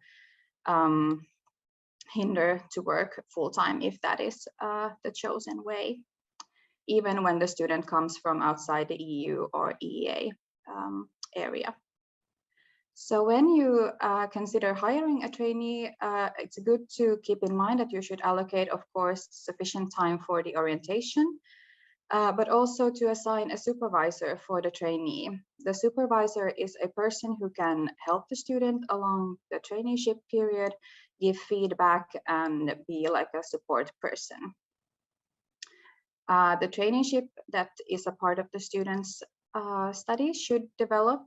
hinder to work full-time if that is the chosen way, even when the student comes from outside the EU or EEA area. So when you consider hiring a trainee, it's good to keep in mind that you should allocate, of course, sufficient time for the orientation, but also to assign a supervisor for the trainee. The supervisor is a person who can help the student along the traineeship period, give feedback, and be like a support person. The traineeship that is a part of the student's studies should develop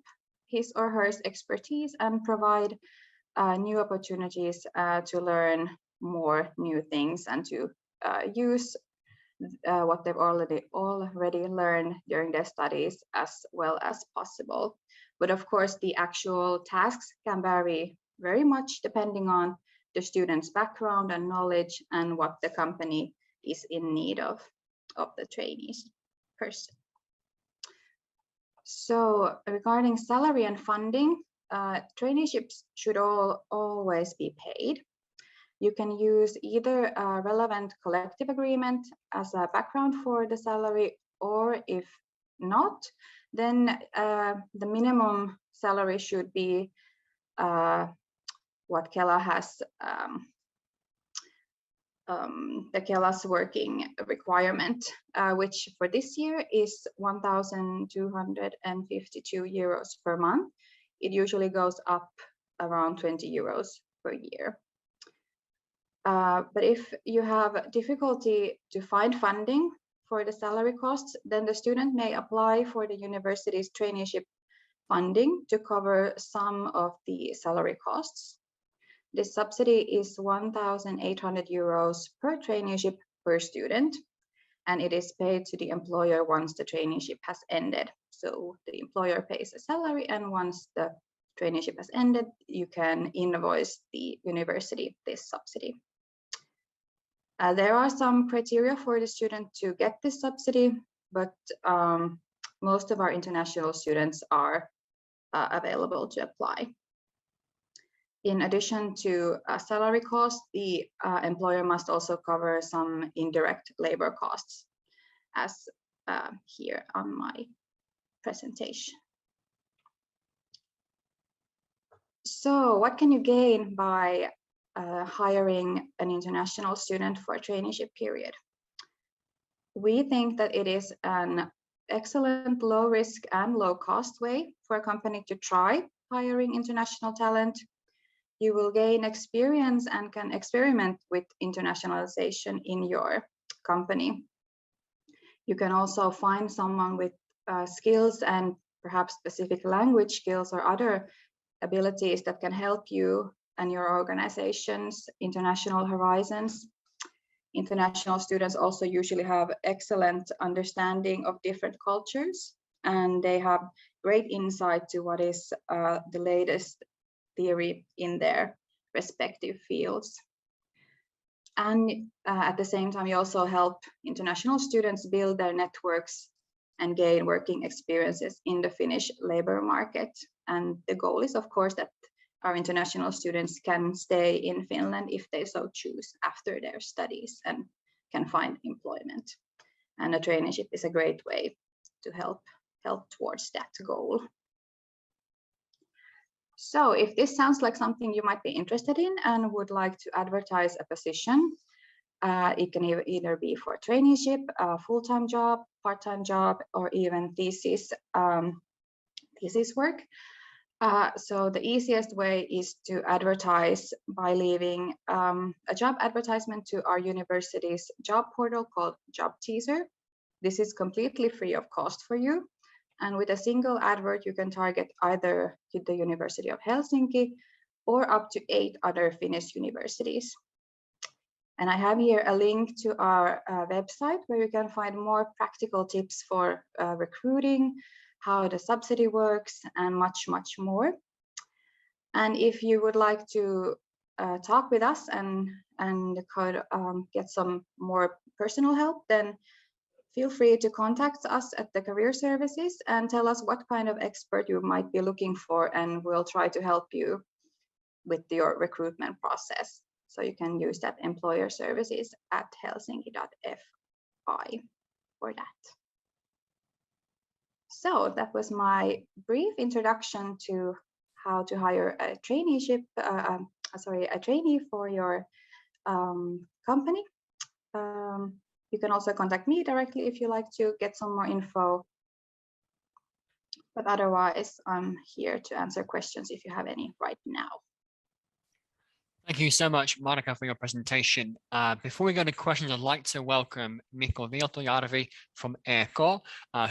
his or her expertise and provide new opportunities to learn more new things and to use what they've already learned during their studies as well as possible. But of course, the actual tasks can vary very much depending on the student's background and knowledge and what the company is in need of the trainees person. So regarding salary and funding, traineeships should always be paid. You can use either a relevant collective agreement as a background for the salary, or if not, then the minimum salary should be what Kela has, the Kela's working requirement, which for this year is 1,252 euros per month. It usually goes up around 20 euros per year. But if you have difficulty to find funding for the salary costs, then the student may apply for the university's traineeship funding to cover some of the salary costs. This subsidy is 1,800 euros per traineeship per student, and it is paid to the employer once the traineeship has ended. So the employer pays a salary, and once the traineeship has ended, you can invoice the university this subsidy. There are some criteria for the student to get this subsidy, but most of our international students are available to apply. In addition to salary costs, the employer must also cover some indirect labor costs, as here on my presentation. So what can you gain by hiring an international student for a traineeship period? We think that it is an excellent low risk and low cost way for a company to try hiring international talent. You will gain experience and can experiment with internationalization in your company. You can also find someone with skills and perhaps specific language skills or other abilities that can help you and your organization's international horizons. International students also usually have excellent understanding of different cultures, and they have great insight to what is the latest theory in their respective fields. And at the same time, you also help international students build their networks and gain working experiences in the Finnish labor market. And the goal is, of course, that our international students can stay in Finland if they so choose after their studies and can find employment. And a traineeship is a great way to help towards that goal. So if this sounds like something you might be interested in and would like to advertise a position, it can either be for a traineeship, a full-time job, part-time job, or even thesis work. So the easiest way is to advertise by leaving a job advertisement to our university's job portal called Job Teaser. This is completely free of cost for you. And with a single advert, you can target either the University of Helsinki or up to 8 other Finnish universities. And I have here a link to our website where you can find more practical tips for recruiting, how the subsidy works, and much, much more. And if you would like to talk with us and get some more personal help, then feel free to contact us at the career services and tell us what kind of expert you might be looking for, and we'll try to help you with your recruitment process. So you can use that employerservices@helsinki.fi for that. So that was my brief introduction to how to hire a traineeship, a trainee for your company. You can also contact me directly if you like to get some more info. But otherwise, I'm here to answer questions if you have any right now. Thank you so much, Marika, for your presentation. Before we go to questions, I'd like to welcome Mikko Vieltojärvi from EK,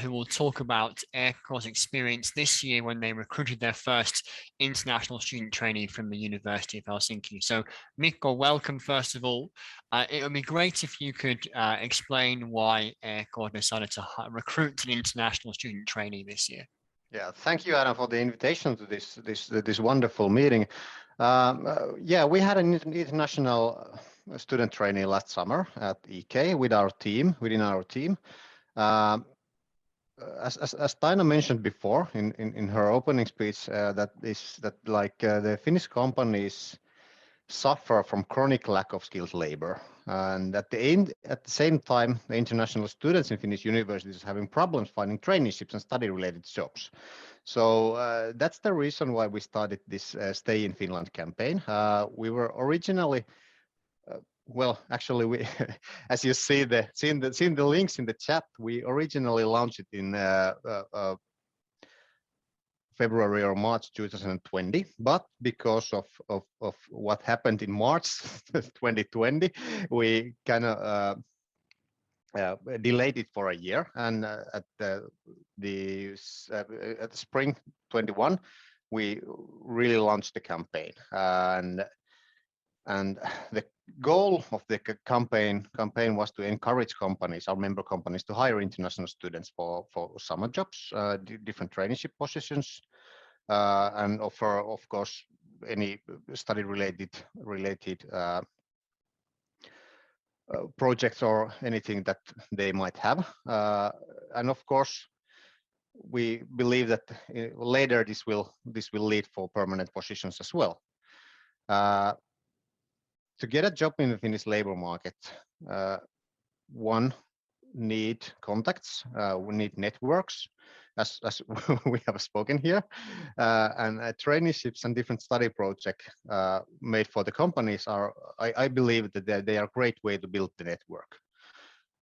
who will talk about EK's experience this year when they recruited their first international student trainee from the University of Helsinki. So, Mikko, welcome first of all. It would be great if you could explain why EK decided to recruit an international student trainee this year. Yeah, thank you, Adam, for the invitation to this wonderful meeting. Yeah, we had an international student trainee last summer at EK within our team. As Taina mentioned before in her opening speech, the Finnish companies suffer from chronic lack of skilled labor, and at the same time, the international students in Finnish universities are having problems finding traineeships and study-related jobs. So that's the reason why we started this Stay in Finland campaign. We were originally, we, as you seen the links in the chat, we originally launched it in February or March 2020, but because of what happened in March 2020, we kind of delayed it for a year, and at the spring 21 we really launched the campaign, and the goal of the campaign was to encourage companies, our member companies, to hire international students for summer jobs, different traineeship positions, and offer, of course, any study related projects or anything that they might have, and of course we believe that later this will lead for permanent positions as well. To get a job in the Finnish labor market, one need contacts, we need networks, as we have spoken here, and traineeships and different study projects made for the companies are, I believe that they are a great way to build the network.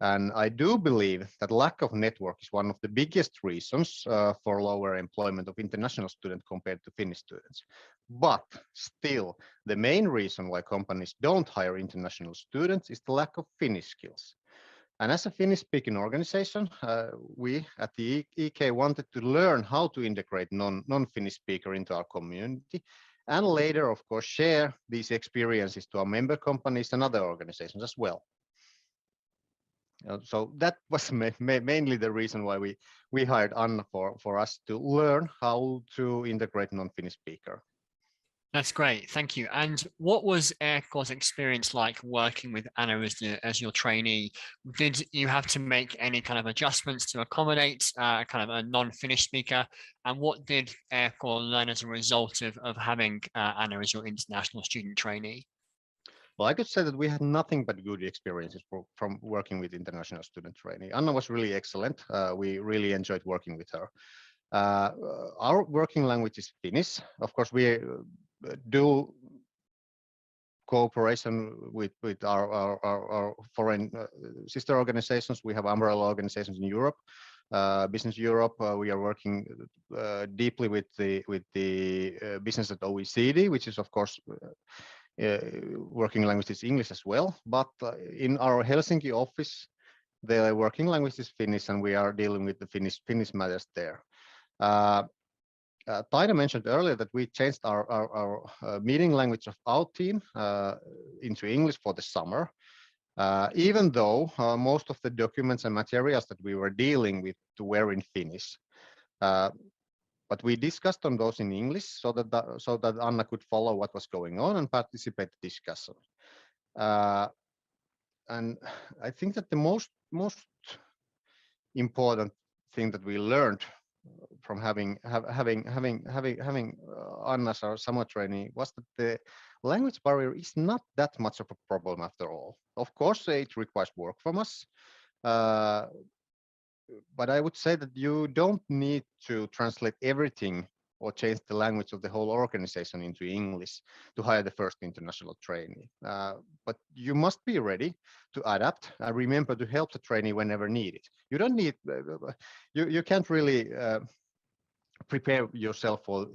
And I do believe that lack of network is one of the biggest reasons for lower employment of international students compared to Finnish students. But still, the main reason why companies don't hire international students is the lack of Finnish skills. And as a Finnish-speaking organization, we at the EK wanted to learn how to integrate non-Finnish speaker into our community, and later, of course, share these experiences to our member companies and other organizations as well. So that was mainly the reason why we hired Anna for us to learn how to integrate non-Finnish speaker. That's great, thank you. And what was EK's experience like working with Anna as your trainee? Did you have to make any kind of adjustments to accommodate kind of a non-Finnish speaker? And what did EK learn as a result of having Anna as your international student trainee? Well, I could say that we had nothing but good experiences from working with international student trainee. Anna was really excellent. We really enjoyed working with her. Our working language is Finnish. Of course, we do cooperation with our foreign sister organizations. We have umbrella organizations in Europe, Business Europe. We are working deeply with the business at OECD, which is, of course, working language is English as well, but in our Helsinki office, the working language is Finnish, and we are dealing with the Finnish matters there. Taina mentioned earlier that we changed our meeting language of our team into English for the summer, even though most of the documents and materials that we were dealing with were in Finnish. But we discussed on those in English so that Anna could follow what was going on and participate in the discussion. And I think that the most important thing that we learned from having Anna as our summer trainee was that the language barrier is not that much of a problem after all. Of course, it requires work from us, but I would say that you don't need to translate everything or change the language of the whole organization into English to hire the first international trainee. But you must be ready to adapt and remember to help the trainee whenever needed. You don't need, you can't really prepare yourself for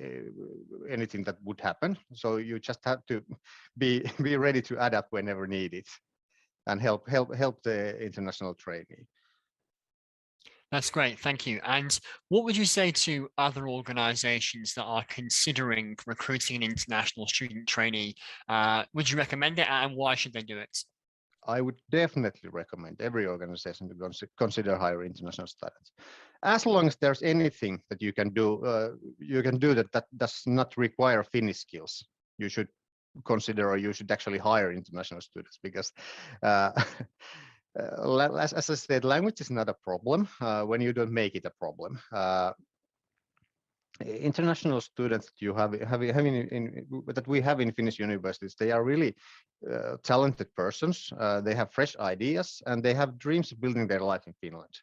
anything that would happen. So you just have to be ready to adapt whenever needed and help the international trainee. That's great, thank you. And what would you say to other organizations that are considering recruiting an international student trainee? Would you recommend it, and why should they do it? I would definitely recommend every organization to consider hiring international students. As long as there's anything that you can do that does not require Finnish skills, you should consider, or you should actually hire international students, because as I said, language is not a problem when you don't make it a problem. International students that you that we have in Finnish universities, they are really talented persons. They have fresh ideas and they have dreams of building their life in Finland.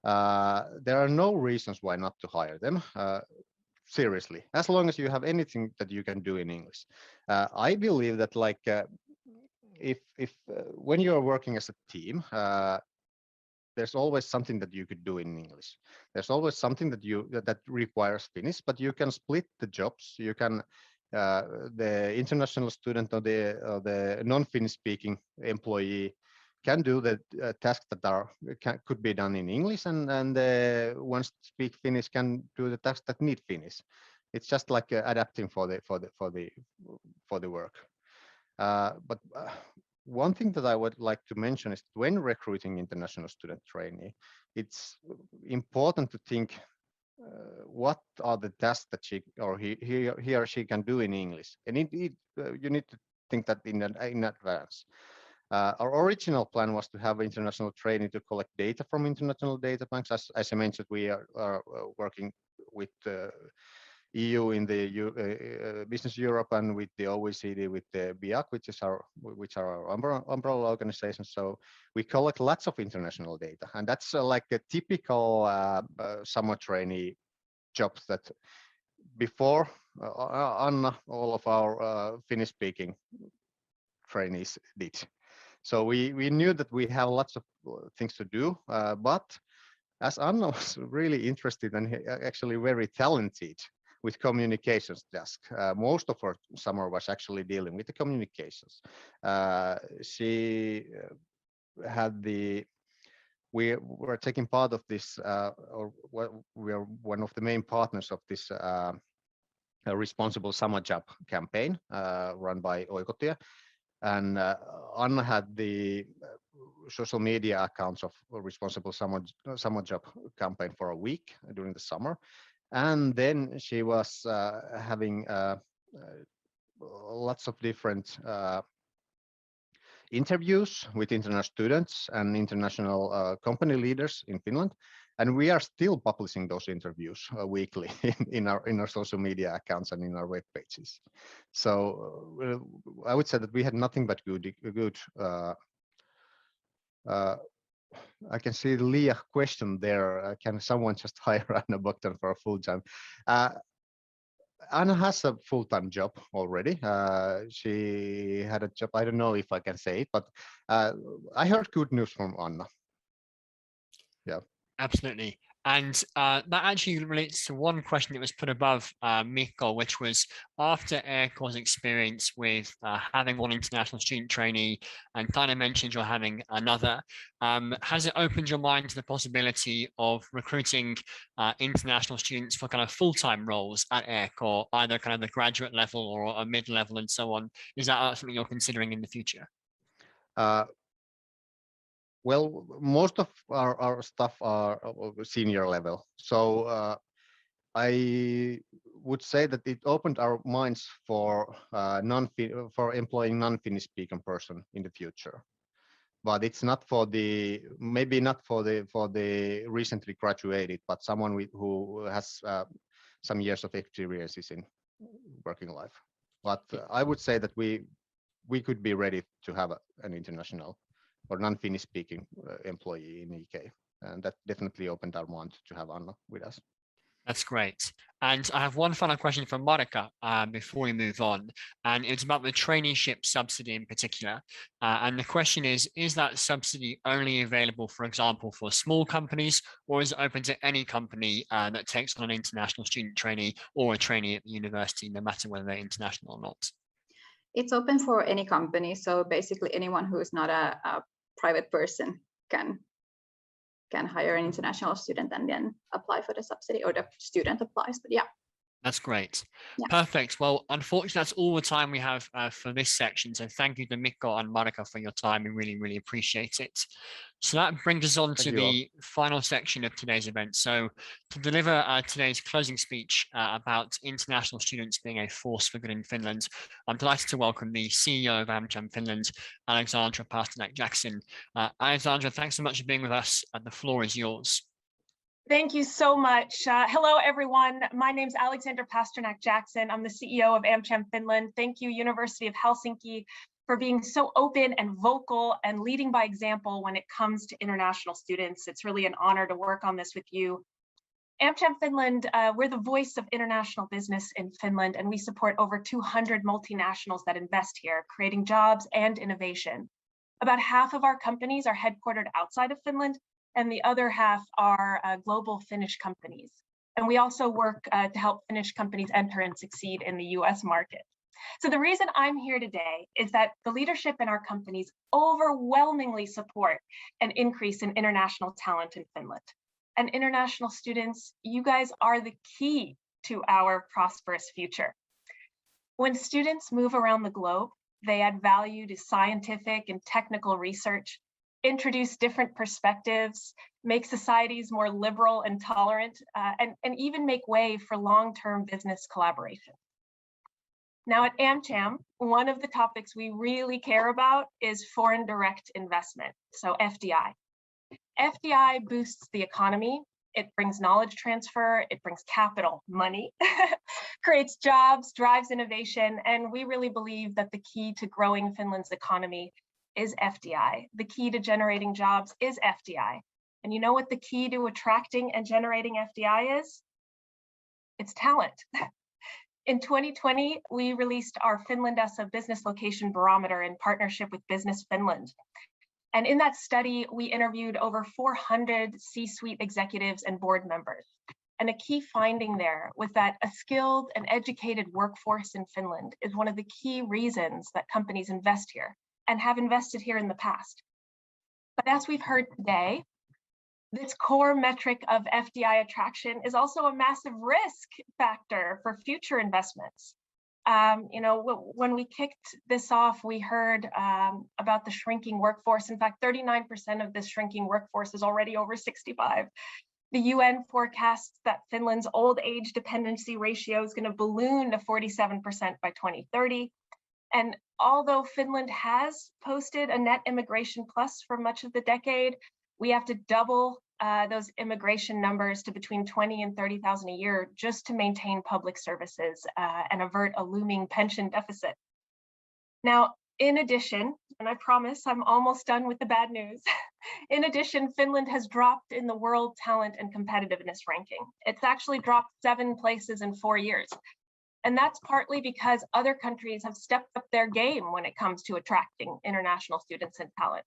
There are no reasons why not to hire them. Seriously, as long as you have anything that you can do in English. I believe that, like, if when you are working as a team, there's always something that you could do in English. There's always something that requires Finnish, but you can split the jobs. You can the international student or the non-Finnish speaking employee can do the tasks that could be done in English, and the ones that speak Finnish can do the tasks that need Finnish. It's just like adapting for the work. But one thing that I would like to mention is when recruiting international student trainee, it's important to think what are the tasks that he or she can do in English, and you need to think that in advance. Our original plan was to have international training to collect data from international data banks. As I mentioned, we are working with EU in the Business Europe, and with the OECD with the BIAC, which are our umbrella organizations. So we collect lots of international data, and that's like a typical summer trainee jobs that before Anna, all of our Finnish-speaking trainees did. So we knew that we have lots of things to do, but as Anna was really interested and actually very talented with communications desk, most of her summer was actually dealing with the communications. She had we were taking part of this, we are one of the main partners of this a responsible summer job campaign run by Oikotie. And Anna had the social media accounts of responsible summer job campaign for a week during the summer. And then she was having lots of different interviews with international students and international company leaders in Finland. And we are still publishing those interviews weekly in our social media accounts and in our web pages. So I would say that we had nothing but good. I can see the Leah question there. Can someone just hire Anna Bogdan for a full time? Anna has a full-time job already. She had a job. I don't know if I can say it, but I heard good news from Anna. Yeah. Absolutely. And that actually relates to one question that was put above Mikko, which was after Eko's experience with having one international student trainee, and Taina mentioned you're having another, has it opened your mind to the possibility of recruiting international students for kind of full-time roles at Eko, either kind of the graduate level or a mid-level and so on? Is that something you're considering in the future? Well, most of our staff are senior level. So I would say that it opened our minds for employing non-Finnish speaking person in the future. but it's not for the, maybe not for the recently graduated, but someone who has some years of experiences in working life. But I would say that we could be ready to have an international or non-Finnish speaking employee in EK, and that definitely opened our mind to have Anna with us. That's great. And I have one final question for Marika before we move on, and it's about the traineeship subsidy in particular. And the question is that subsidy only available, for example, for small companies, or is it open to any company that takes on an international student trainee or a trainee at the university, no matter whether they're international or not? It's open for any company. So basically anyone who is not a private person can hire an international student and then apply for the subsidy, or the student applies, but yeah. That's great. Yeah. Perfect. Well, unfortunately, that's all the time we have for this section. So thank you to Mikko and Marika for your time. We really, really appreciate it. So that brings us on to the final section of today's event. So to deliver today's closing speech about international students being a force for good in Finland, I'm delighted to welcome the CEO of Amcham Finland, Alexandra Pasternak-Jackson. Alexandra, thanks so much for being with us. The floor is yours. Thank you so much. Hello, everyone. My name is Alexandra Pasternak-Jackson. I'm the CEO of Amcham Finland. Thank you, University of Helsinki, for being so open and vocal and leading by example when it comes to international students. It's really an honor to work on this with you. Amcham Finland, we're the voice of international business in Finland, and we support over 200 multinationals that invest here, creating jobs and innovation. About half of our companies are headquartered outside of Finland, and the other half are global Finnish companies. And we also work to help Finnish companies enter and succeed in the US market. So the reason I'm here today is that the leadership in our companies overwhelmingly support an increase in international talent in Finland. And international students, you guys are the key to our prosperous future. When students move around the globe, they add value to scientific and technical research, introduce different perspectives, make societies more liberal and tolerant, and even make way for long-term business collaboration. Now at Amcham, one of the topics we really care about is foreign direct investment, so FDI. FDI boosts the economy, it brings knowledge transfer, it brings capital, money, creates jobs, drives innovation, and we really believe that the key to growing Finland's economy is FDI. The key to generating jobs is FDI. And you know what the key to attracting and generating FDI is? It's talent. In 2020, we released our Finland as a Business Location Barometer in partnership with Business Finland. And in that study, we interviewed over 400 C-suite executives and board members. And a key finding there was that a skilled and educated workforce in Finland is one of the key reasons that companies invest here and have invested here in the past. But as we've heard today, this core metric of FDI attraction is also a massive risk factor for future investments. When we kicked this off, we heard about the shrinking workforce. In fact, 39% of this shrinking workforce is already over 65. The UN forecasts that Finland's old age dependency ratio is going to balloon to 47% by 2030. And although Finland has posted a net immigration plus for much of the decade, we have to double those immigration numbers to between 20 and 30,000 a year just to maintain public services and avert a looming pension deficit. Now, in addition, and I promise I'm almost done with the bad news, in addition, Finland has dropped in the World Talent and Competitiveness ranking. It's actually dropped 7 places in 4 years. And that's partly because other countries have stepped up their game when it comes to attracting international students and talent.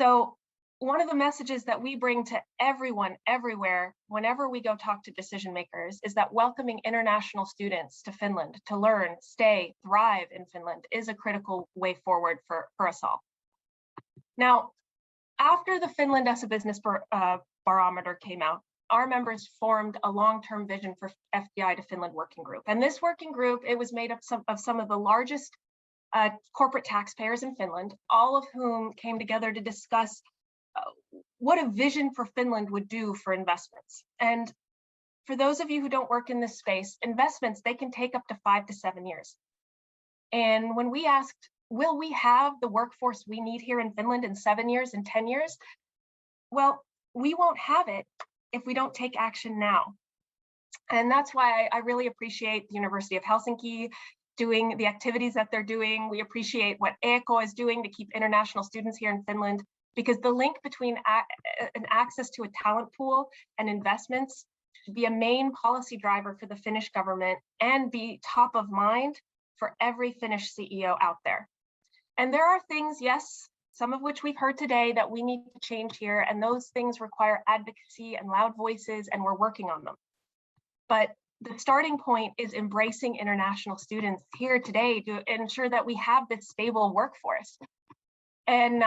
So one of the messages that we bring to everyone, everywhere, whenever we go talk to decision makers, is that welcoming international students to Finland to learn, stay, thrive in Finland is a critical way forward for us all. Now, after the Finland as a Business Barometer came out, our members formed a long-term vision for FDI to Finland working group. And this working group, it was made up of some of the largest corporate taxpayers in Finland, all of whom came together to discuss what a vision for Finland would do for investments. And for those of you who don't work in this space, investments, they can take up to 5 to 7 years. And when we asked will we have the workforce we need here in Finland in 7 years and 10 years? Well, we won't have it if we don't take action now. And that's why I really appreciate the University of Helsinki doing the activities that they're doing. We appreciate what EK is doing to keep international students here in Finland, because the link between an access to a talent pool and investments should be a main policy driver for the Finnish government and be top of mind for every Finnish CEO out there. And there are things, yes, some of which we've heard today, that we need to change here, and those things require advocacy and loud voices, and we're working on them. But the starting point is embracing international students here today to ensure that we have this stable workforce. And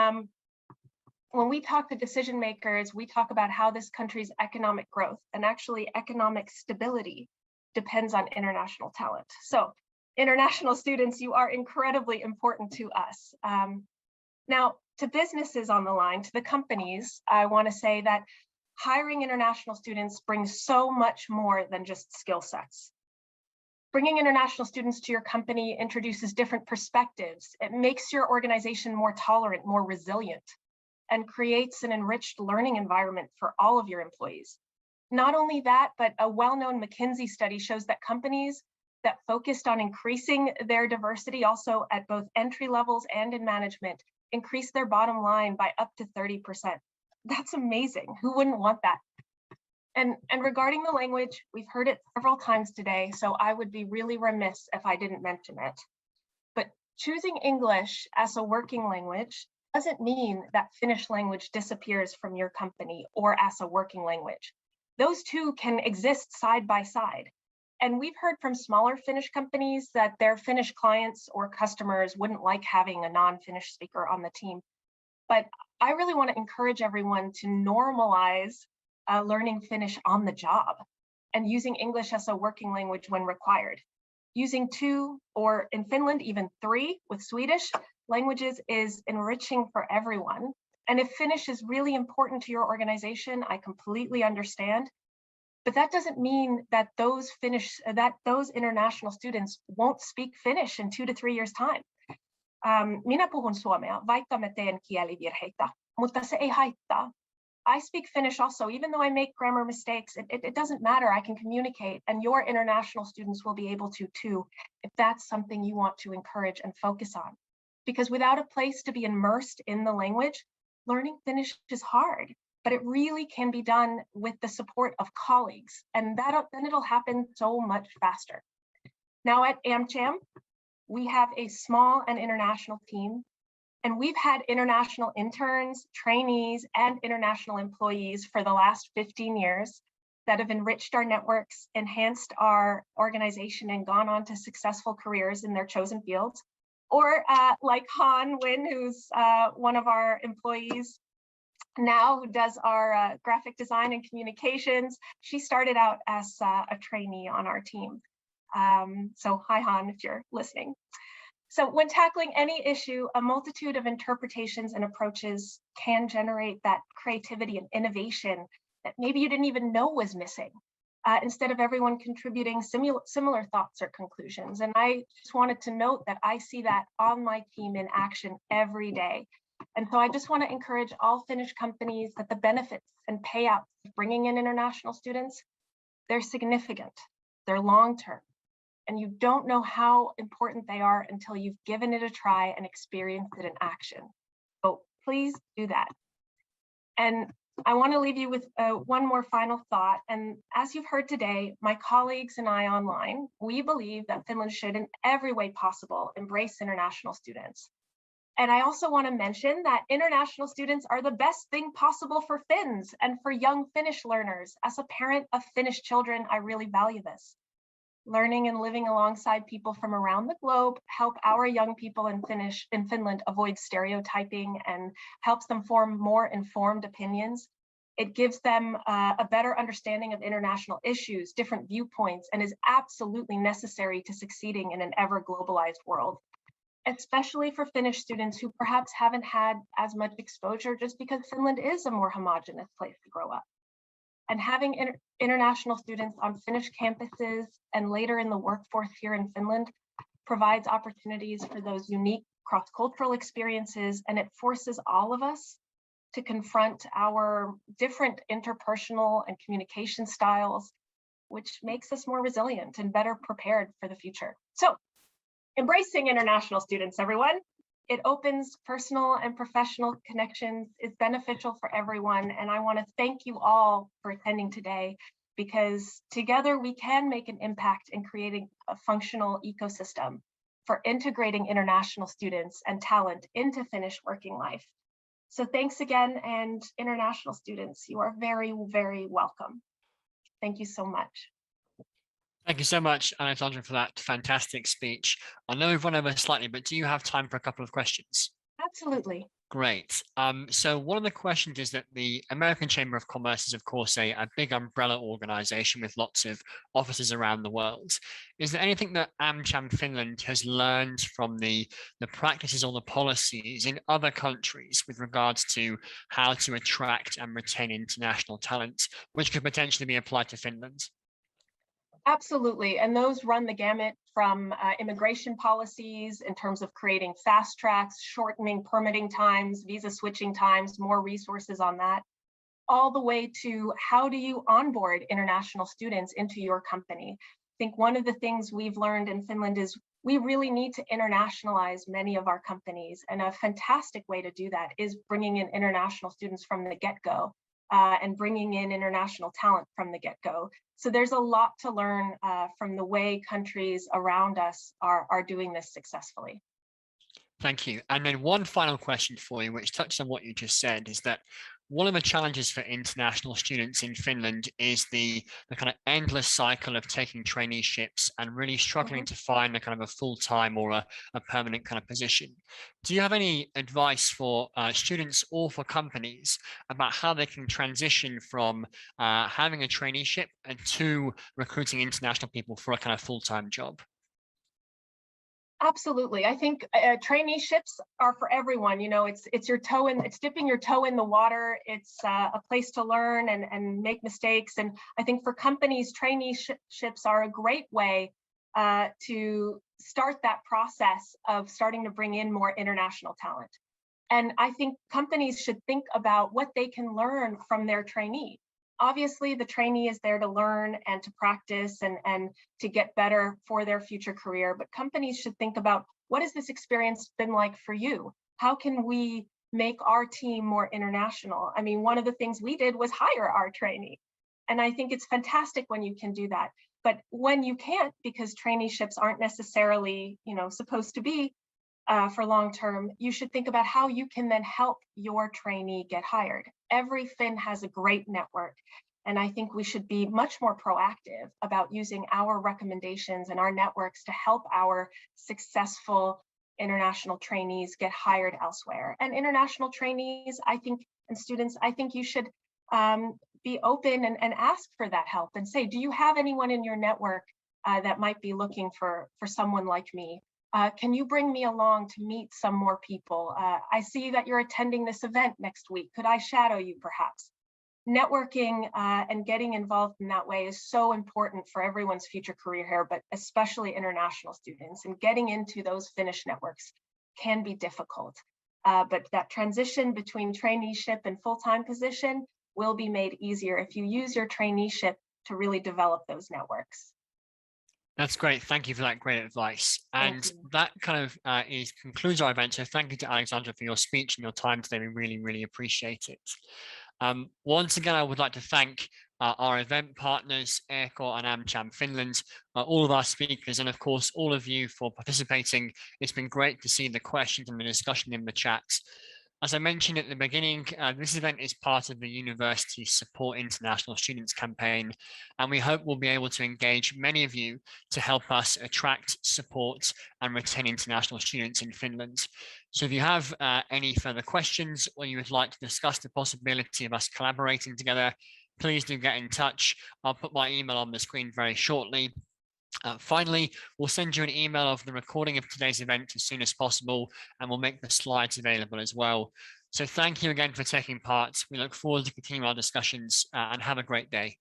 when we talk to decision makers, we talk about how this country's economic growth and actually economic stability depends on international talent. So international students, you are incredibly important to us. Now, to businesses on the line, to the companies, I want to say that hiring international students brings so much more than just skill sets. Bringing international students to your company introduces different perspectives. It makes your organization more tolerant, more resilient, and creates an enriched learning environment for all of your employees. Not only that, but a well-known McKinsey study shows that companies that focused on increasing their diversity also at both entry levels and in management increase their bottom line by up to 30%. That's amazing. Who wouldn't want that? And regarding the language, we've heard it several times today, so I would be really remiss if I didn't mention it. But choosing English as a working language doesn't mean that Finnish language disappears from your company or as a working language. Those two can exist side by side. And we've heard from smaller Finnish companies that their Finnish clients or customers wouldn't like having a non-Finnish speaker on the team. But I really want to encourage everyone to normalize learning Finnish on the job and using English as a working language when required. Using 2, or in Finland, even 3 with Swedish languages is enriching for everyone. And if Finnish is really important to your organization, I completely understand. But that doesn't mean that those international students won't speak Finnish in 2 to 3 years' time. Minä puhun suomea, vaikka mä teen kielivirheitä, mutta se ei haittaa. I speak Finnish also, even though I make grammar mistakes, it doesn't matter, I can communicate, and your international students will be able to too, if that's something you want to encourage and focus on. Because without a place to be immersed in the language, learning Finnish is hard, but it really can be done with the support of colleagues, and then it'll happen so much faster. Now at AmCham, we have a small and international team, and we've had international interns, trainees, and international employees for the last 15 years that have enriched our networks, enhanced our organization, and gone on to successful careers in their chosen fields. Or like Han Win, who's one of our employees now, who does our graphic design and communications. She started out as a trainee on our team. So hi, Han, if you're listening. So when tackling any issue, a multitude of interpretations and approaches can generate that creativity and innovation that maybe you didn't even know was missing, instead of everyone contributing similar thoughts or conclusions. And I just wanted to note that I see that on my team in action every day. And so I just want to encourage all Finnish companies that the benefits and payouts of bringing in international students, they're significant, they're long-term. And you don't know how important they are until you've given it a try and experienced it in action. So please do that. And I want to leave you with one more final thought. And as you've heard today, my colleagues and I online, we believe that Finland should in every way possible embrace international students. And I also want to mention that international students are the best thing possible for Finns and for young Finnish learners. As a parent of Finnish children, I really value this. Learning and living alongside people from around the globe help our young people in Finland avoid stereotyping and helps them form more informed opinions. It gives them a better understanding of international issues, different viewpoints, and is absolutely necessary to succeeding in an ever globalized world, especially for Finnish students who perhaps haven't had as much exposure just because Finland is a more homogenous place to grow up. And having international students on Finnish campuses and later in the workforce here in Finland provides opportunities for those unique cross-cultural experiences, and it forces all of us to confront our different interpersonal and communication styles, which makes us more resilient and better prepared for the future. So, embracing international students, everyone. It opens personal and professional connections, is beneficial for everyone, and I want to thank you all for attending today, because together we can make an impact in creating a functional ecosystem for integrating international students and talent into Finnish working life. So thanks again, and international students, you are very, very welcome. Thank you so much. Thank you so much, Alexandra, for that fantastic speech. I know we've run over slightly, but do you have time for a couple of questions? Absolutely. Great. So one of the questions is that the American Chamber of Commerce is, of course, a big umbrella organization with lots of offices around the world. Is there anything that AmCham Finland has learned from the practices or the policies in other countries with regards to how to attract and retain international talent, which could potentially be applied to Finland? Absolutely, and those run the gamut from immigration policies in terms of creating fast tracks, shortening permitting times, visa switching times, more resources on that, all the way to how do you onboard international students into your company. I think one of the things we've learned in Finland is we really need to internationalize many of our companies, and a fantastic way to do that is bringing in international students from the get-go and bringing in international talent from the get-go. So there's a lot to learn from the way countries around us are doing this successfully. Thank you. And then one final question for you, which touches on what you just said, is that one of the challenges for international students in Finland is the kind of endless cycle of taking traineeships and really struggling to find a kind of a full-time or a permanent kind of position. Do you have any advice for students or for companies about how they can transition from having a traineeship and to recruiting international people for a kind of full-time job? Absolutely. I think traineeships are for everyone. You know, it's dipping your toe in the water. It's a place to learn and make mistakes. And I think for companies, traineeships are a great way to start that process of starting to bring in more international talent. And I think companies should think about what they can learn from their trainee. Obviously, the trainee is there to learn and to practice and to get better for their future career. But companies should think about, what has this experience been like for you? How can we make our team more international? I mean, one of the things we did was hire our trainee. And I think it's fantastic when you can do that. But when you can't, because traineeships aren't necessarily, supposed to be for long term, you should think about how you can then help your trainee get hired. Every Finn has a great network, and I think we should be much more proactive about using our recommendations and our networks to help our successful international trainees get hired elsewhere. And international trainees, I think, and students, I think you should be open and ask for that help and say, do you have anyone in your network that might be looking for someone like me? Can you bring me along to meet some more people? I see that you're attending this event next week. Could I shadow you perhaps? Networking and getting involved in that way is so important for everyone's future career here, but especially international students. And getting into those Finnish networks can be difficult. But that transition between traineeship and full-time position will be made easier if you use your traineeship to really develop those networks. That's great. Thank you for that great advice. And that kind of concludes our event. So thank you to Alexandra for your speech and your time today. We really, really appreciate it. Once again, I would like to thank our event partners, EK and Amcham Finland, all of our speakers, and of course, all of you for participating. It's been great to see the questions and the discussion in the chat. As I mentioned at the beginning, this event is part of the University Support International Students campaign, and we hope we'll be able to engage many of you to help us attract, support, and retain international students in Finland. So if you have any further questions or you would like to discuss the possibility of us collaborating together, please do get in touch. I'll put my email on the screen very shortly. Finally, we'll send you an email of the recording of today's event as soon as possible, and we'll make the slides available as well. So thank you again for taking part. We look forward to continuing our discussions and have a great day.